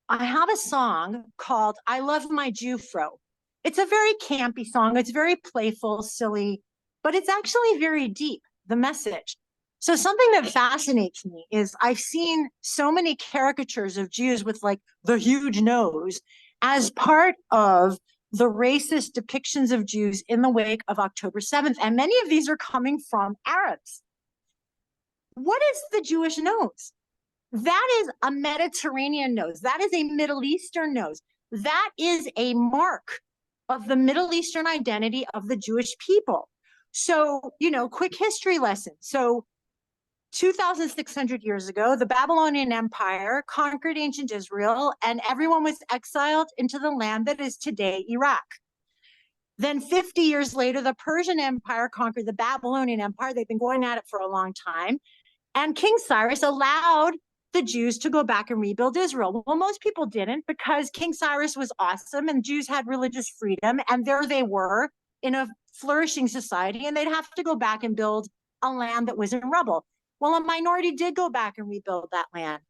I have a song called I Love My Jewfro. It's a very campy song. It's very playful, silly, but it's actually very deep, the message. So something that fascinates me is I've seen so many caricatures of Jews with like the huge nose as part of the racist depictions of Jews in the wake of October 7th. And many of these are coming from Arabs. What is the Jewish nose? That is a Mediterranean nose. That is a Middle Eastern nose. That is a mark of the Middle Eastern identity of the Jewish people. So, quick history lesson. So 2,600 years ago, the Babylonian Empire conquered ancient Israel, and everyone was exiled into the land that is today Iraq. Then 50 years later, the Persian Empire conquered the Babylonian Empire. They've been going at it for a long time. And King Cyrus allowed the Jews to go back and rebuild Israel. Well, most people didn't, because King Cyrus was awesome and Jews had religious freedom. And there they were in a flourishing society, and they'd have to go back and build a land that was in rubble. Well, a minority did go back and rebuild that land.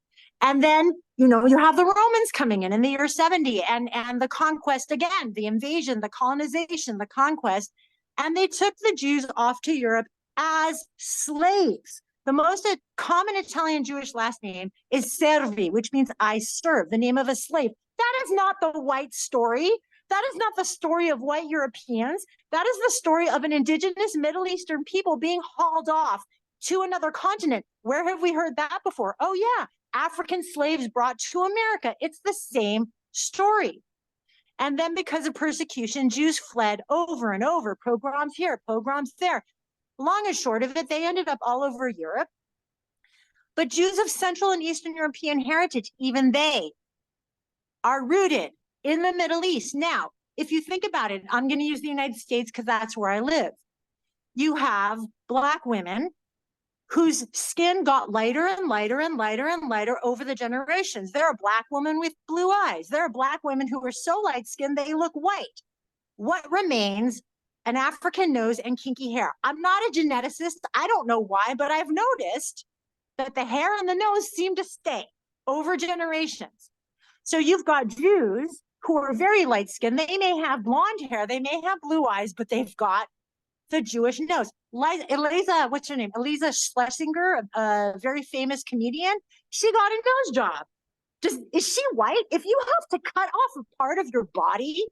And then, you have the Romans coming in the year 70 and the conquest again, the invasion, the colonization, the conquest. And they took the Jews off to Europe as slaves. The most common Italian Jewish last name is Servi, which means I serve, the name of a slave. That is not the white story. That is not the story of white Europeans. That is the story of an indigenous Middle Eastern people being hauled off to another continent. Where have we heard that before? Oh yeah, African slaves brought to America. It's the same story. And then because of persecution, Jews fled over and over, pogroms here, pogroms there. Long and short of it, they ended up all over Europe. But Jews of Central and Eastern European heritage, even they are rooted in the Middle East. Now, if you think about it, I'm going to use the United States because that's where I live. You have Black women whose skin got lighter and lighter and lighter and lighter over the generations. There are Black women with blue eyes. There are Black women who are so light-skinned they look white. What remains? An African nose and kinky hair. I'm not a geneticist. I don't know why, but I've noticed that the hair and the nose seem to stay over generations. So you've got Jews who are very light-skinned. They may have blonde hair, they may have blue eyes, but they've got the Jewish nose. Eliza, what's her name? Eliza Schlesinger, a very famous comedian. She got a nose job. Is she white? If you have to cut off a part of your body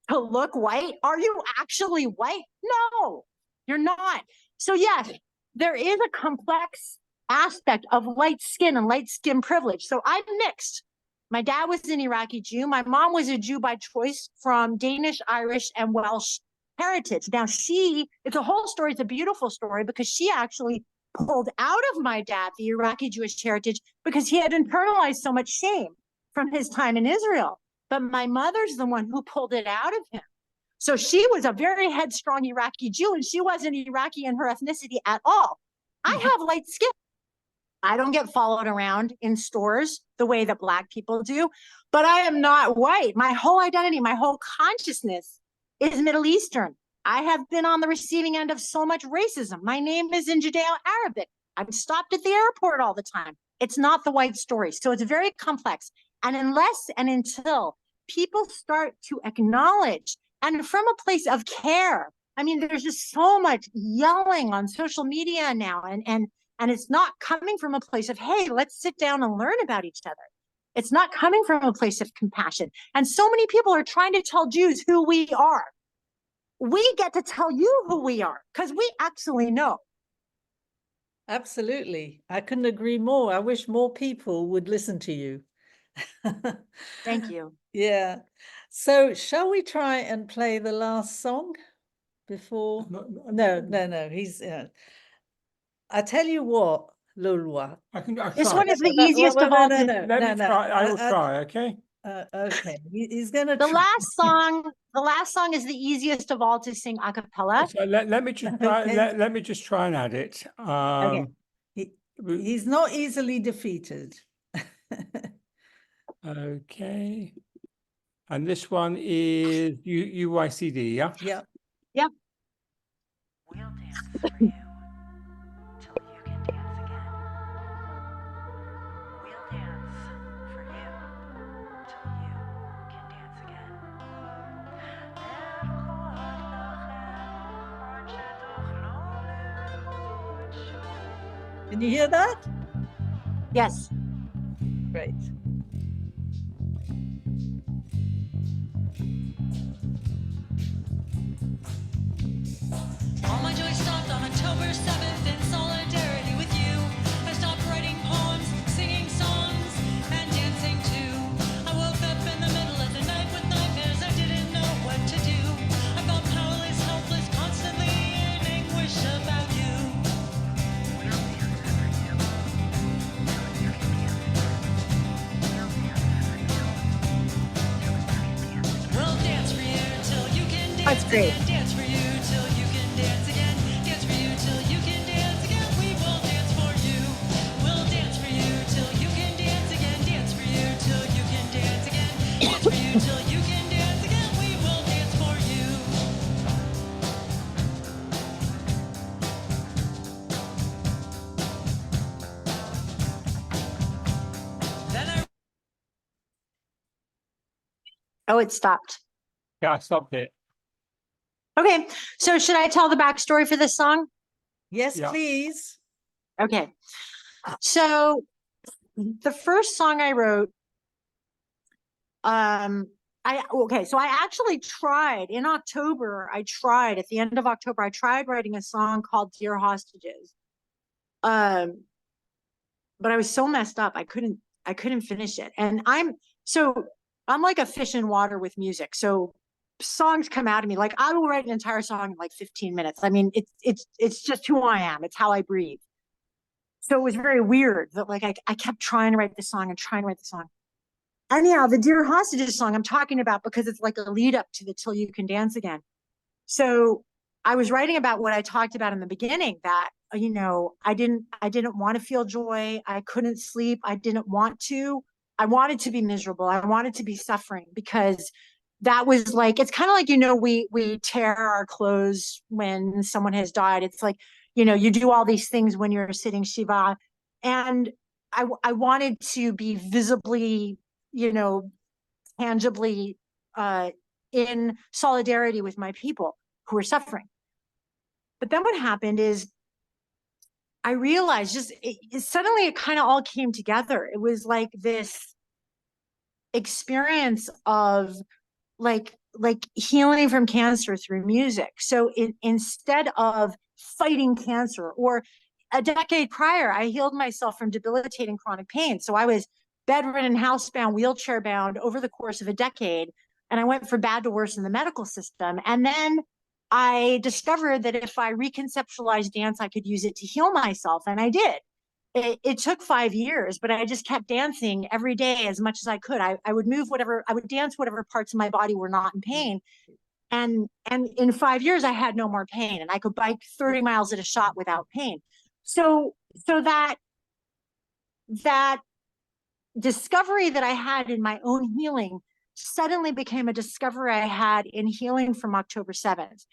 to look white, are you actually white? No, you're not. So yes, there is a complex aspect of light skin and light skin privilege. So I'm mixed. My dad was an Iraqi Jew. My mom was a Jew by choice from Danish, Irish, and Welsh heritage. Now it's a whole story. It's a beautiful story because she actually pulled out of my dad the Iraqi Jewish heritage because he had internalized so much shame from his time in Israel. But my mother's the one who pulled it out of him. So she was a very headstrong Iraqi Jew, and she wasn't Iraqi in her ethnicity at all. I have light skin. I don't get followed around in stores the way that Black people do, but I am not white. My whole identity, my whole consciousness is Middle Eastern. I have been on the receiving end of so much racism. My name is in Judeo-Arabic. I'm stopped at the airport all the time. It's not the white story. So it's very complex. And unless and until people start to acknowledge, and from a place of care, I mean, there's just so much yelling on social media now, and it's not coming from a place of, hey, let's sit down and learn about each other. It's not coming from a place of compassion. And so many people are trying to tell Jews who we are. We get to tell you who we are because we actually know. Absolutely. I couldn't agree more. I wish more people would listen to you. Thank you. Yeah. So shall we try and play the last song before? No. He's, I tell you what, Loolwa. I'll This try. one is the easiest of all. Let me try. I will try. Okay. Okay. He's going to The last song is the easiest of all to sing a cappella. So let me just try. Okay. Let me just try and add it. Okay. He's not easily defeated. Okay. And this one is UYCD, yeah? Yeah. Yep. We'll dance for you till you can dance again. We'll dance for you till you can dance again. Can you hear that? Yes. Great. All my joy stopped on October 7th in solidarity with you. I stopped writing poems, singing songs, and dancing too. I woke up in the middle of the night with nightmares. I didn't know what to do. I felt powerless, helpless, constantly in anguish about you. We'll dance for you till you can dance That's great. again. Dance for you till you can dance again. Dance for you till you can dance again. We will dance for you. We'll dance for you till you can dance again. Dance for you till you can dance again. Dance for you till you can dance again. We will dance for you. Then I Oh, it stopped. Yeah, I stopped it. Okay. So should I tell the backstory for this song? Yes, Yeah. please. Okay. So the first song I wrote, so I actually tried in October, at the end of October, I tried writing a song called Dear Hostages. But I was so messed up, I couldn't finish it. And I'm like a fish in water with music. So songs come out of me, like I will write an entire song in like 15 minutes. I mean, it's just who I am. It's how I breathe. So it was very weird that like I kept trying to write the song and trying to write the song. Anyhow, the Dear Hostages song I'm talking about because it's like a lead up to the Till You Can Dance Again. So I was writing about what I talked about in the beginning, that, you know, I didn't want to feel joy. I couldn't sleep. I wanted to be miserable. I wanted to be suffering because that was like, it's kind of like, you know, we tear our clothes when someone has died. It's like, you know, you do all these things when you're sitting Shiva. And I wanted to be visibly, you know, tangibly in solidarity with my people who were suffering. But then what happened is I realized suddenly it kind of all came together. It was like this experience of like healing from cancer through music. So instead of fighting cancer, or a decade prior, I healed myself from debilitating chronic pain. So I was bedridden, housebound, wheelchair bound over the course of a decade. And I went from bad to worse in the medical system. And then I discovered that if I reconceptualized dance, I could use it to heal myself. And I did. It took 5 years, but I just kept dancing every day as much as I could. I would move whatever, I would dance whatever parts of my body were not in pain. And in 5 years, I had no more pain, and I could bike 30 miles at a shot without pain. So that discovery that I had in my own healing suddenly became a discovery I had in healing from October 7th,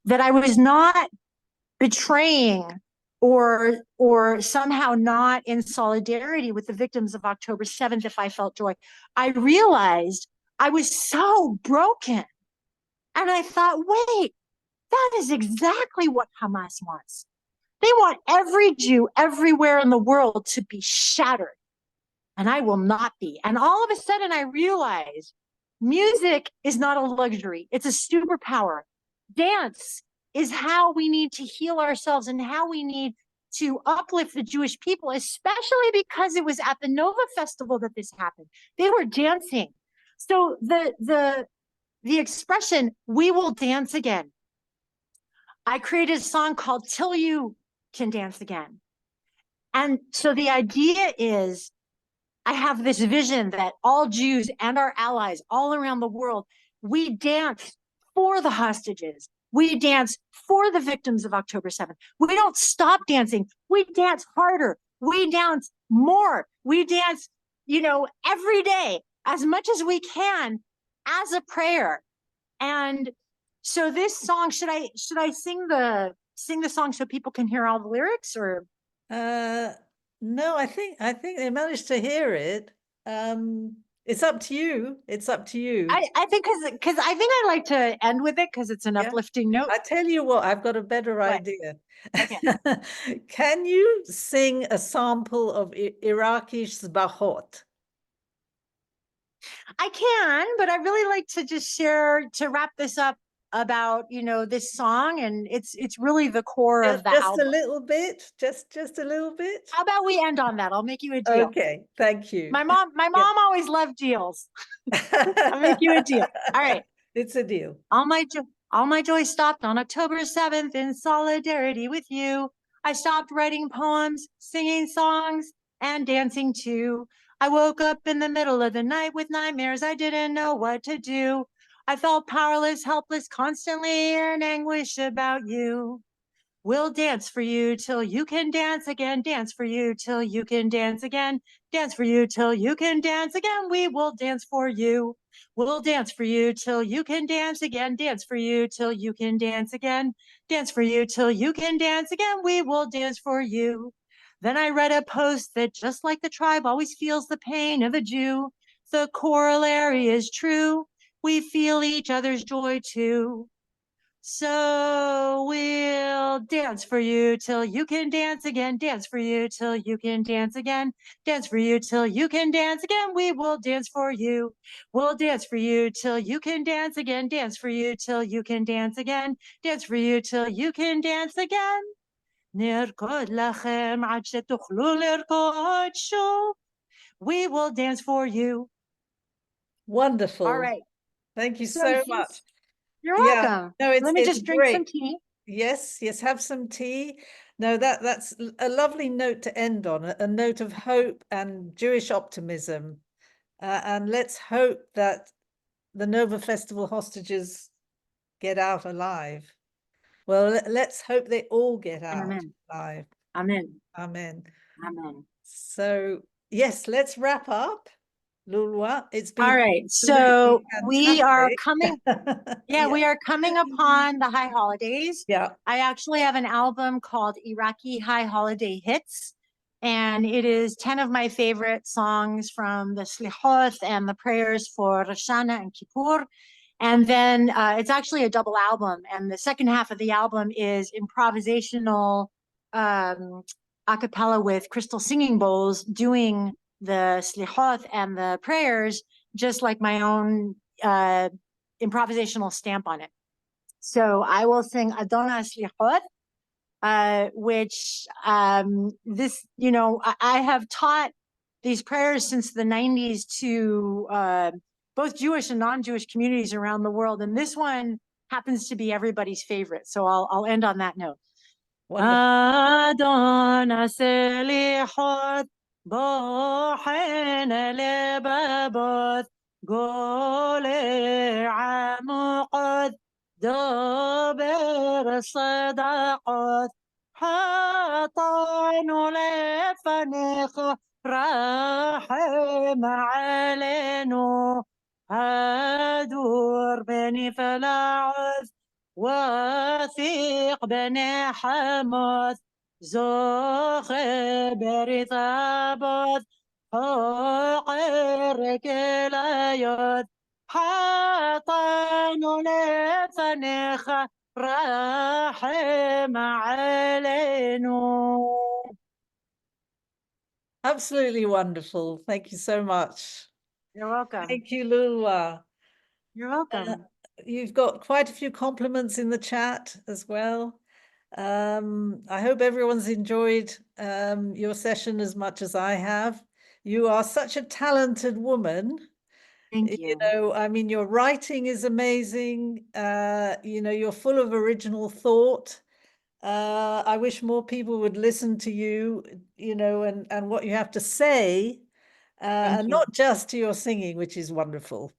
that I was not betraying or somehow not in solidarity with the victims of October 7th if I felt joy. I realized I was so broken. And I thought, wait, that is exactly what Hamas wants. They want every Jew everywhere in the world to be shattered. And I will not be. And all of a sudden I realized music is not a luxury. It's a superpower. Dance is how we need to heal ourselves and how we need to uplift the Jewish people, especially because it was at the Nova Festival that this happened. They were dancing. So the expression, "we will dance again." I created a song called "Till You Can Dance Again." And so the idea is, I have this vision that all Jews and our allies all around the world, we dance for the hostages. We dance for the victims of October 7th. We don't stop dancing. We dance harder. We dance more. We dance, every day as much as we can as a prayer. And so this song, should I sing the song so people can hear all the lyrics, or? No, I think they managed to hear it. It's up to you. It's up to you. I think because I think I like to end with it because it's an Yeah. uplifting note. I tell you what, I've got a better What? idea. Okay. Can you sing a sample of Iraqi Zbahot? I can, but I really like to just share, to wrap this up, about this song, and it's really the core of the Just album. a little bit, just a little bit. How about we end on that? I'll make you a deal. Okay, thank you. My mom always loved deals. I'll make you a deal. All right. It's a deal. All my joy stopped on October 7th in solidarity with you. I stopped writing poems, singing songs, and dancing too. I woke up in the middle of the night with nightmares. I didn't know what to do. I felt powerless, helpless, constantly in anguish about you. We'll dance for you till you can dance again. Dance for you till you can dance again. Dance for you till you can dance again. We will dance for you. We'll dance for you till you can dance again. Dance for you till you can dance again. Dance for you till you can dance again. We will dance for you. Then I read a post that just like the tribe always feels the pain of a Jew, the corollary is true. We feel each other's joy too. So we'll dance for you till you can dance again. Dance for you till you can dance again. Dance for you till you can dance again. We will dance for you. We'll dance for you till you can dance again. Dance for you till you can dance again. Dance for you till you can dance again. נרקוד לכם עד שתוכלו לרקוד שוב. We will dance for you. Wonderful. All right. Thank you So so since- much. You're Yeah. welcome. No, it's Let me it's just drink great. some tea. Yes, have some tea. No, that's a lovely note to end on, a note of hope and Jewish optimism. And let's hope that the Nova Festival hostages get out alive. Well, let's hope they all get out Amen. alive. Amen. Amen. Amen. So, yes, let's wrap up. Loolwa, it's been All right. So absolutely we are fantastic. coming. Yeah, we are coming upon the high holidays. Yeah. I actually have an album called Iraqi High Holiday Hits, and it is 10 of my favorite songs from the Slihot and the prayers for Rosh Hashanah and Kippur. And then it's actually a double album, and the second half of the album is improvisational a cappella with crystal singing bowls doing the slihot and the prayers, just like my own improvisational stamp on it. So I will sing Adonai Slihot, which this, I have taught these prayers since the 90s to both Jewish and non-Jewish communities around the world. And this one happens to be everybody's favorite. So I'll end on that note. Adon aselihot bohen lebabot gole amukot dober sadaqot حاطين لفنخ رحم علينا هدور بني فلاعث وثيق بني حمث زوخ برثابت حقر كلايت حاطين لفنخ رحم علينا. Absolutely wonderful. Thank you so much. You're welcome. Thank you, Loolwa. You're welcome. You've got quite a few compliments in the chat as well. I hope everyone's enjoyed your session as much as I have. You are such a talented woman. Thank You you. know, I mean, your writing is amazing. You're full of original thought. I wish more people would listen to you, and what you have to say, and you. not just to your singing, which is wonderful.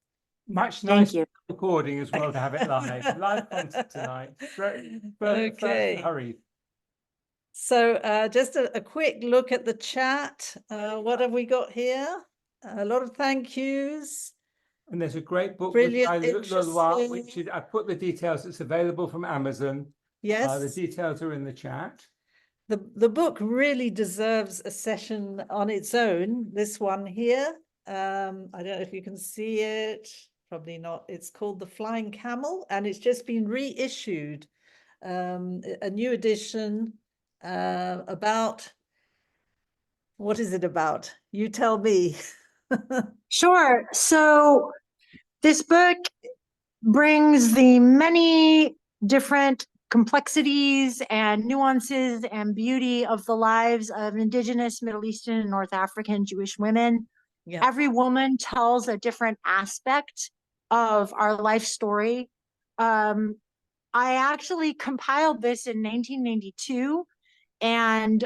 Much Thank nice you. recording as well to have it live. Live concert tonight. Great. Okay. Harif. So just a quick look at the chat. What have we got here? A lot of thank yous. And there's a great book Brilliant, by Loolwa, interesting. which is, I put the details, it's available from Amazon. Yes. The details are in the chat. The book really deserves a session on its own. This one here. I don't know if you can see it. Probably not. It's called The Flying Camel, and it's just been reissued. A new edition about, what is it about? You tell me. Sure. So this book brings the many different complexities and nuances and beauty of the lives of Indigenous, Middle Eastern, and North African Jewish women. Yeah. Every woman tells a different aspect of our life story. I actually compiled this in 1992, and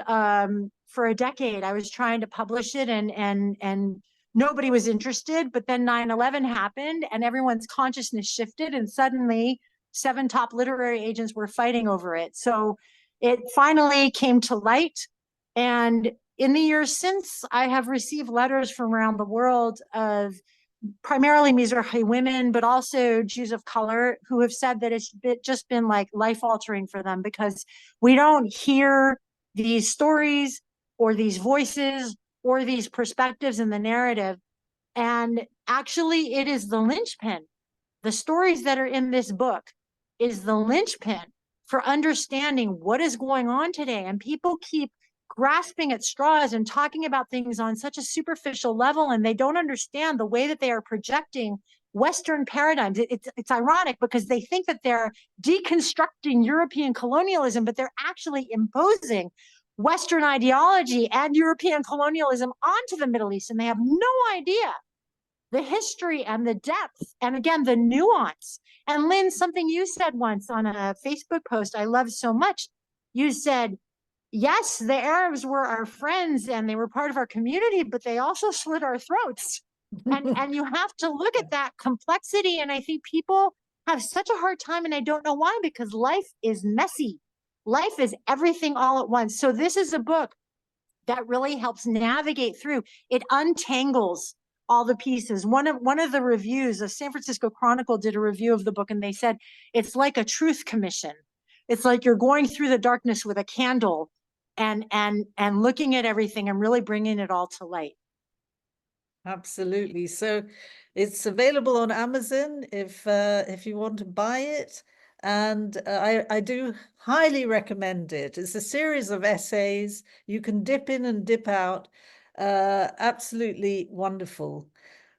for a decade I was trying to publish it, and nobody was interested. But then 9/11 happened, and everyone's consciousness shifted, and suddenly 7 top literary agents were fighting over it. So it finally came to light, and in the years since, I have received letters from around the world of primarily Mizrahi women, but also Jews of color, who have said that it's just been like life altering for them, because we don't hear these stories or these voices or these perspectives in the narrative. And actually, it is the linchpin. The stories that are in this book is the linchpin for understanding what is going on today. And people keep grasping at straws and talking about things on such a superficial level, and they don't understand the way that they are projecting Western paradigms. It's ironic, because they think that they're deconstructing European colonialism, but they're actually imposing Western ideology and European colonialism onto the Middle East, and they have no idea the history and the depth, and again, the nuance. And Lynn, something you said once on a Facebook post I love so much, you said, yes, the Arabs were our friends and they were part of our community, but they also slit our throats. And you have to look at that complexity. And I think people have such a hard time, and I don't know why, because life is messy. Life is everything all at once. So this is a book that really helps navigate through. It untangles all the pieces. One of the reviews, the San Francisco Chronicle did a review of the book, and they said it's like a truth commission. It's like you're going through the darkness with a candle and looking at everything and really bringing it all to light. Absolutely. So it's available on Amazon if you want to buy it. And I do highly recommend it. It's a series of essays. You can dip in and dip out. Absolutely wonderful.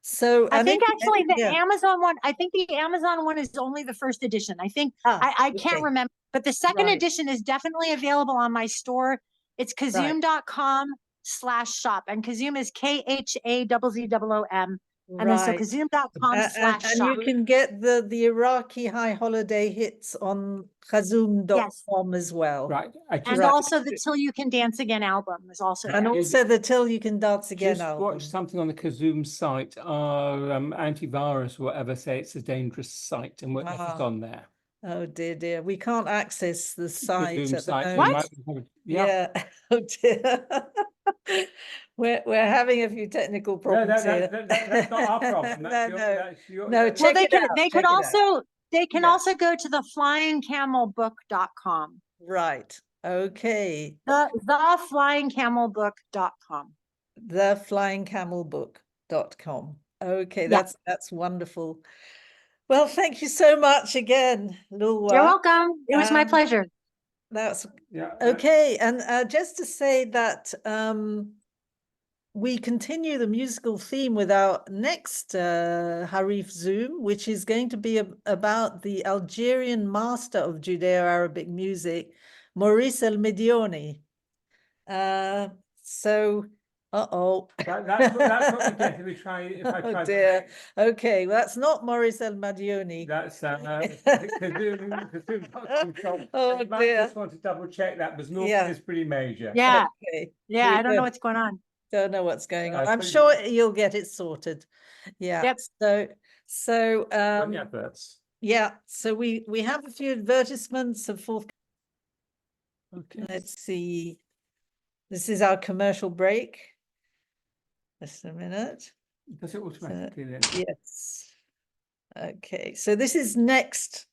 So I think actually the yeah. Amazon one, I think the Amazon one is only the first edition. I think I can't okay. remember, But the second Right. edition is definitely available on my store. It's kazzoom.com/shop, and Khazzoom is KHAZZOOM. And then so Right. kazzoom.com/shop. And you can get the Iraqi high holiday hits on Khazzoom.com as well. Right. I And just, also the Till You Can Dance Again album is also And there. also the Till You Can Dance Again just album. watched something on the Khazzoom site. Our antivirus or whatever say it's a dangerous site and won't let us Ah. on there. Oh dear. We can't access the site Khazzoom at the site. moment. You might have- yeah. Yeah. Oh dear. We're having a few technical No, problems here. that's not our problem. That's No, your, no. that's your, No, that's- Well, check it out. they check could it out. also they can Yeah. also go to the flyingcamelbook.com. Right. Okay. The flyingcamelbook.com. Theflyingcamelbook.com. Okay, Yeah. that's wonderful. Well, thank you so much again, Loolwa. You're welcome. It was my pleasure. That's yeah. okay. And just to say that we continue the musical theme with our next Harif Zoom, which is going to be about the Algerian master of Judeo-Arabic music, Maurice El Medioni. Uh-oh. That's what we get if we try. If I Oh try. dear. Okay, well, that's not Maurice El Medioni. That's Khazzoom. Oh You might dear. just want to double check that because normally Yeah. it's pretty major. Yeah. Okay. Yeah. We I don't know what's going on. don't know what's going on. I I'm think- sure you'll get it sorted. Yeah. Yep. So Brilliant adverts. yeah, so we have a few advertisements of forth. Okay. Let's see. This is our commercial break. Just a minute. Does it automatically then? Yes. Okay, so this is the next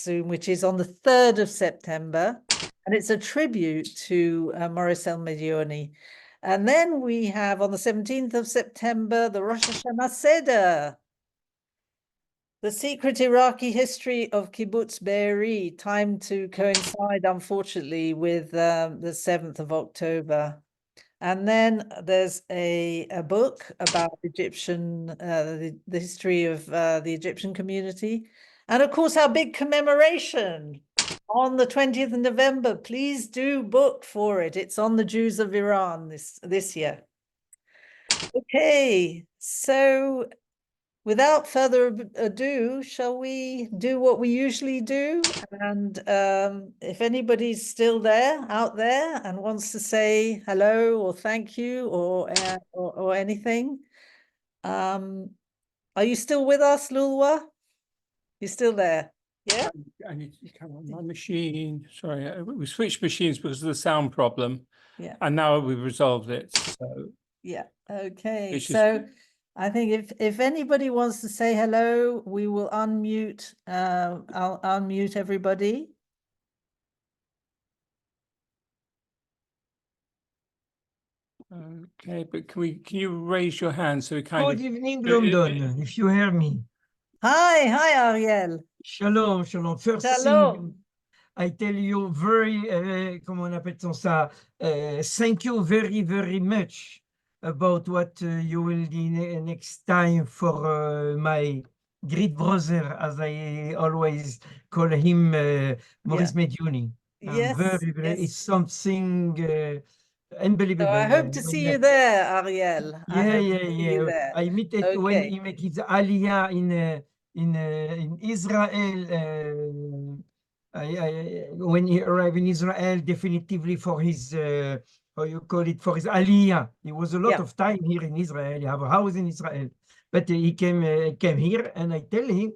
Zoom, which is on the 3rd of September, and it's a tribute to Maurice El Medioni. And then we have on the 17th of September, the Rosh Hashanah Seder, the secret Iraqi history of Kibbutz Be'eri, timed to coincide, unfortunately, with the 7th of October. And then there's a book about Egyptian, the history of the Egyptian community. And of course, our big commemoration on the 20th of November. Please do book for it. It's on the Jews of Iran this year. Okay, so without further ado, shall we do what we usually do? And if anybody's still out there and wants to say hello or thank you or anything, are you still with us, Loolwa? You're still there? Yeah. I need to come on my machine. Sorry, we switched machines because of the sound problem. Yeah. And now we've resolved it. So Yeah. Okay. It's just- So I think if anybody wants to say hello, we will unmute. I'll unmute everybody. okay, but can you raise your hand so we kind Good of evening, London, if you hear me. Hi, Ariel. Shalom, shalom. First Shalom. thing, I tell you very, comment on appelle ça, thank you very, very much about what you will do next time for my great brother, as I always call him, Maurice Medioni. Yes, It's yes. something unbelievable. So I hope to see you there, Ariel. I hope to see you there. I meet it when Okay. he make his aliyah in Israel. When he arrived in Israel, definitively for his how you call it, for his aliyah. He was a lot Yeah. of time here in Israel. He have a house in Israel, but he came here, and I tell him,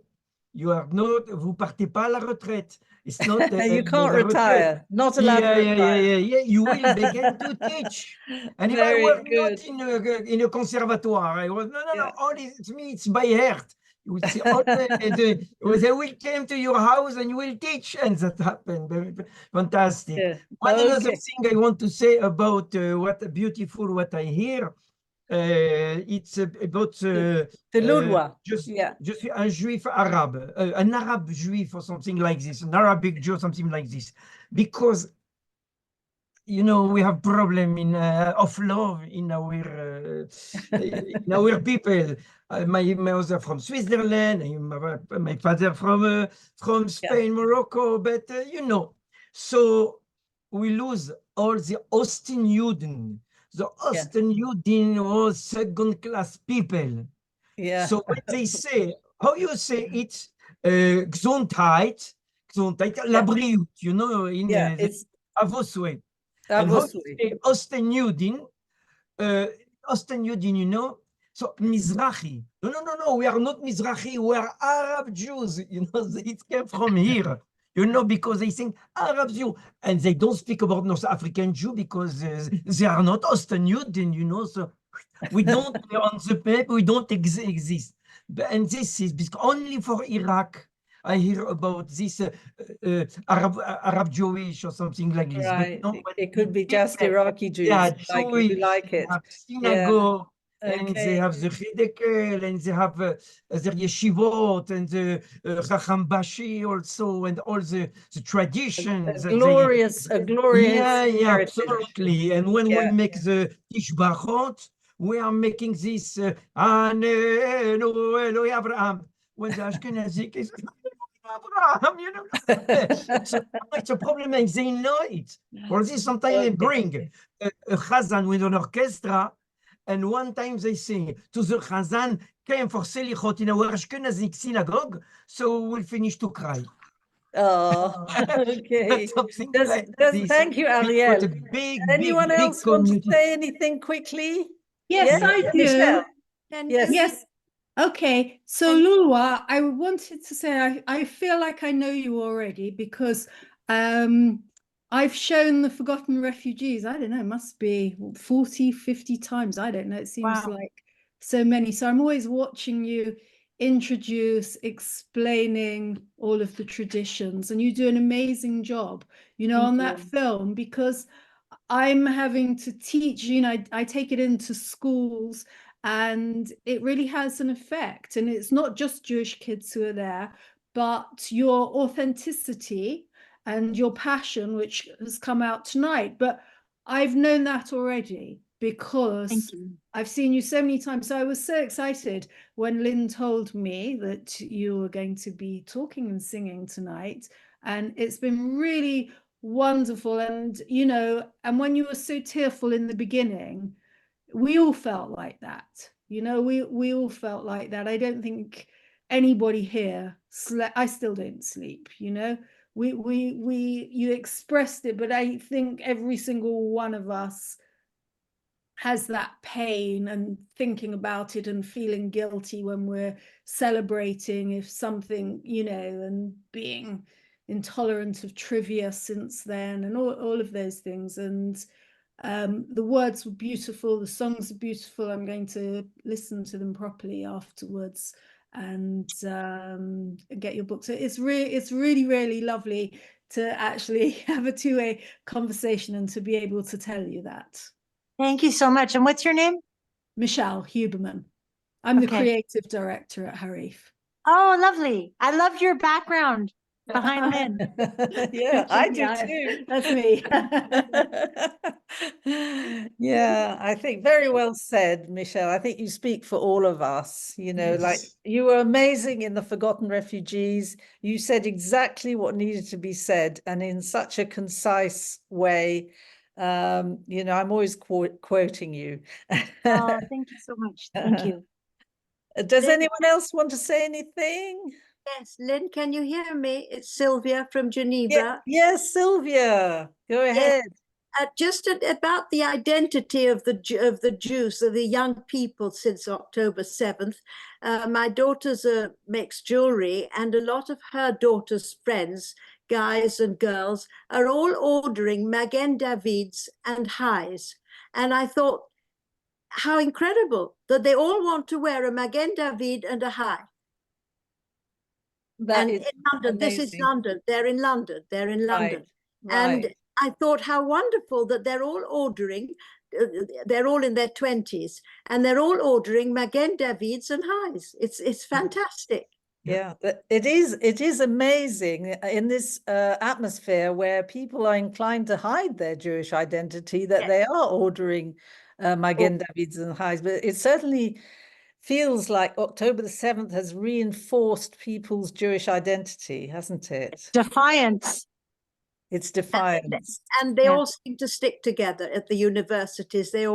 you are not, vous partez pas à la retraite. It's not. You can't la retraite. retire. Not allowed to retire. Yeah. You will begin to teach. And if I Very were good. not in a conservatoire, I was no. Yeah. Only it's me. It's by heart. You would see, they will come to your house and you will teach, and that happened. Fantastic. Yeah. One another Okay. thing I want to say about what beautiful what I hear. It's about The Loolwa. just Yeah. je suis un juif arabe, an Arab juif or something like this, an Arabic Jew, something like this, because you know, we have problem of love in our people. My mother from Switzerland, and my father from Spain, Morocco, but you know, so we lose all the Ostenjuden. The Ostenjuden was second-class people. Yeah. So when they say, how you say it, Gesundheit, Labriut, you know, in It's Avoswe. And how you say Ostenjuden, you know, so Mizrahi. No, we are not Mizrahi, we are Arab Jews, you know, it came from here. You know, because they think Arab Jew, and they don't speak about North African Jew because they are not Ostenjuden, you know, so we don't on the paper, we don't exist. And this is because only for Iraq I hear about this Arab Jewish or something like this. right. But no, It could be just Iraqi Jews, yeah, like Jewish, you like they it. have synagogue, and they Okay. have the Chidekel, and they have the yeshivot, and the Chacham Bashi also, and all the traditions. A that glorious yeah, heritage. absolutely. And when we Yeah, make the Tishbachot, we are making this Anenu Eloi Abraham. When the Ashkenazi is Abraham, you know. It's a problem, and they know it. For this, sometimes they bring a Chazan with an orchestra, and one time they sing to the Chazan came for Selichot in our Ashkenazi synagogue, so we'll finish to cry. Oh, okay. Something like this. Thank you, Because Ariel. a big, Anyone big else want to community. say anything quickly? Yes, Yeah, I do. Michelle. Can Yes. you- Yes. Okay. So Loolwa, I wanted to say I feel like I know you already because I've shown the Forgotten Refugees, I don't know, it must be 40, 50 times. I don't know. It seems Wow. like so many. So I'm always watching you introduce, explaining all of the traditions, and you do an amazing job, you know, on that film, because I'm having to teach, you know, I take it into schools, and it really has an effect. And it's not just Jewish kids who are there, but your authenticity and your passion, which has come out tonight. But I've known that already because Thank you. I've seen you so many times. So I was so excited when Lynn told me that you were going to be talking and singing tonight. And it's been really wonderful. And, you know, and when you were so tearful in the beginning, we all felt like that. You know, we all felt like that. I don't think anybody here slept. I still don't sleep, you know. You expressed it, but I think every single one of us has that pain and thinking about it and feeling guilty when we're celebrating if something, you know, and being intolerant of trivia since then, and all of those things. And the words were beautiful, the songs are beautiful. I'm going to listen to them properly afterwards and get your book. So it's really, really lovely to actually have a two-way conversation and to be able to tell you that. Thank you so much. And what's your name? Michelle Huberman. I'm the Okay. creative director at Harif. Oh, lovely. I loved your background behind Lynn. Yeah, I do Yeah, too. that's me. Yeah, I think very well said, Michelle. I think you speak for all of us. You know, like Yes. you were amazing in The Forgotten Refugees. You said exactly what needed to be said, and in such a concise way. You know, I'm always quoting you. Oh, thank you so much. Thank you. Does Lynn- anyone else want to say anything? Yes, Lynn, can you hear me? It's Sylvia from Geneva. Yeah, yes, Sylvia, go ahead. Just about the identity of the Jews, of the young people since October 7th. My daughter's makes jewelry, and a lot of her daughter's friends, guys and girls, are all ordering Magen Davids and highs. And I thought, how incredible that they all want to wear a Magen David and a high. That And is in London, this is amazing. London. They're in London. They're in London. And Right. I thought how wonderful that they're all ordering. They're all in their 20s, and they're all ordering Magen Davids and highs. It's fantastic. Yeah, but it is amazing in this atmosphere where people are inclined to hide their Jewish identity that they are ordering Magen Davids and Chais, but it certainly feels like October the 7th has reinforced people's Jewish identity, hasn't it? Defiance. It's defiance. And they Yeah. all seem to stick together at the universities. They're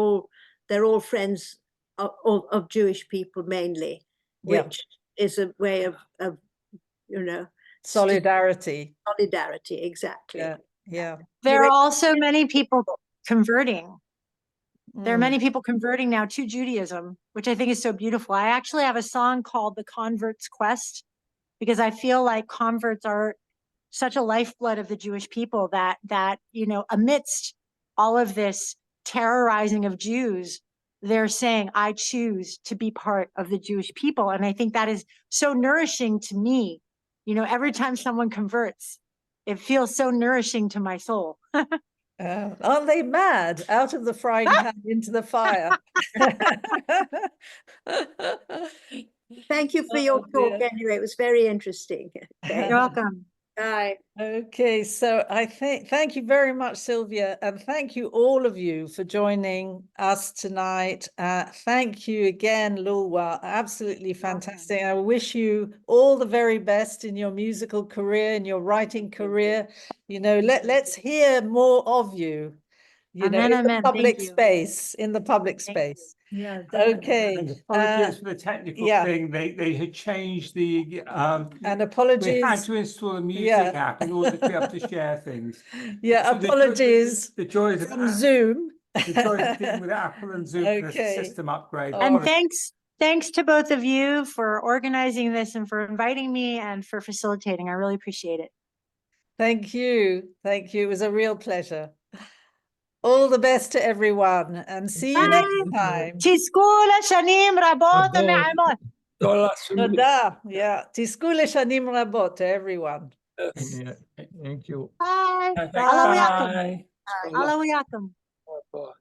all friends of Jewish people mainly, Yeah. which is a way of you know, Solidarity. solidarity, exactly. Yeah. Yeah. There are also many people converting. There are Mm. many people converting now to Judaism, which I think is so beautiful. I actually have a song called The Convert's Quest, because I feel like converts are such a lifeblood of the Jewish people that, you know, amidst all of this terrorizing of Jews, they're saying, I choose to be part of the Jewish people. And I think that is so nourishing to me. You know, every time someone converts, it feels so nourishing to my soul. Aren't they mad? Out of the frying pan into the fire. Thank you for Oh, your talk dear. anyway. It was very interesting. You're Okay. welcome. Bye. Okay, so I thank you very much, Sylvia, and thank you all of you for joining us tonight. Thank you again, Loolwa. Absolutely fantastic. I wish you all the very best in your musical career, in your writing career. You know, let's hear more of you. You know, Amen, in the amen. Thank public you. space, in the public Thank you. space. Yeah, definitely. Okay. And apologies for the technical yeah. thing. They had changed the And we had apologies. to install a music Yeah. app in order to be able to share things. Yeah, So apologies the joys of from Zoom. the joys of dealing with Apple and Zoom for the Okay. system upgrade. Oh, And thanks to both of you for organizing this and for inviting me and for facilitating. I really appreciate it. Thank you. Thank you. It was a real pleasure. All the best to everyone and see you next time. Tiskula shanim rabot Rabot. me'amot. Toda. Yeah. Tiskule shanim rabot to everyone. Yeah, thank you. Bye. Perfect. Alawiakum. Bye. Alawiakum. Bye.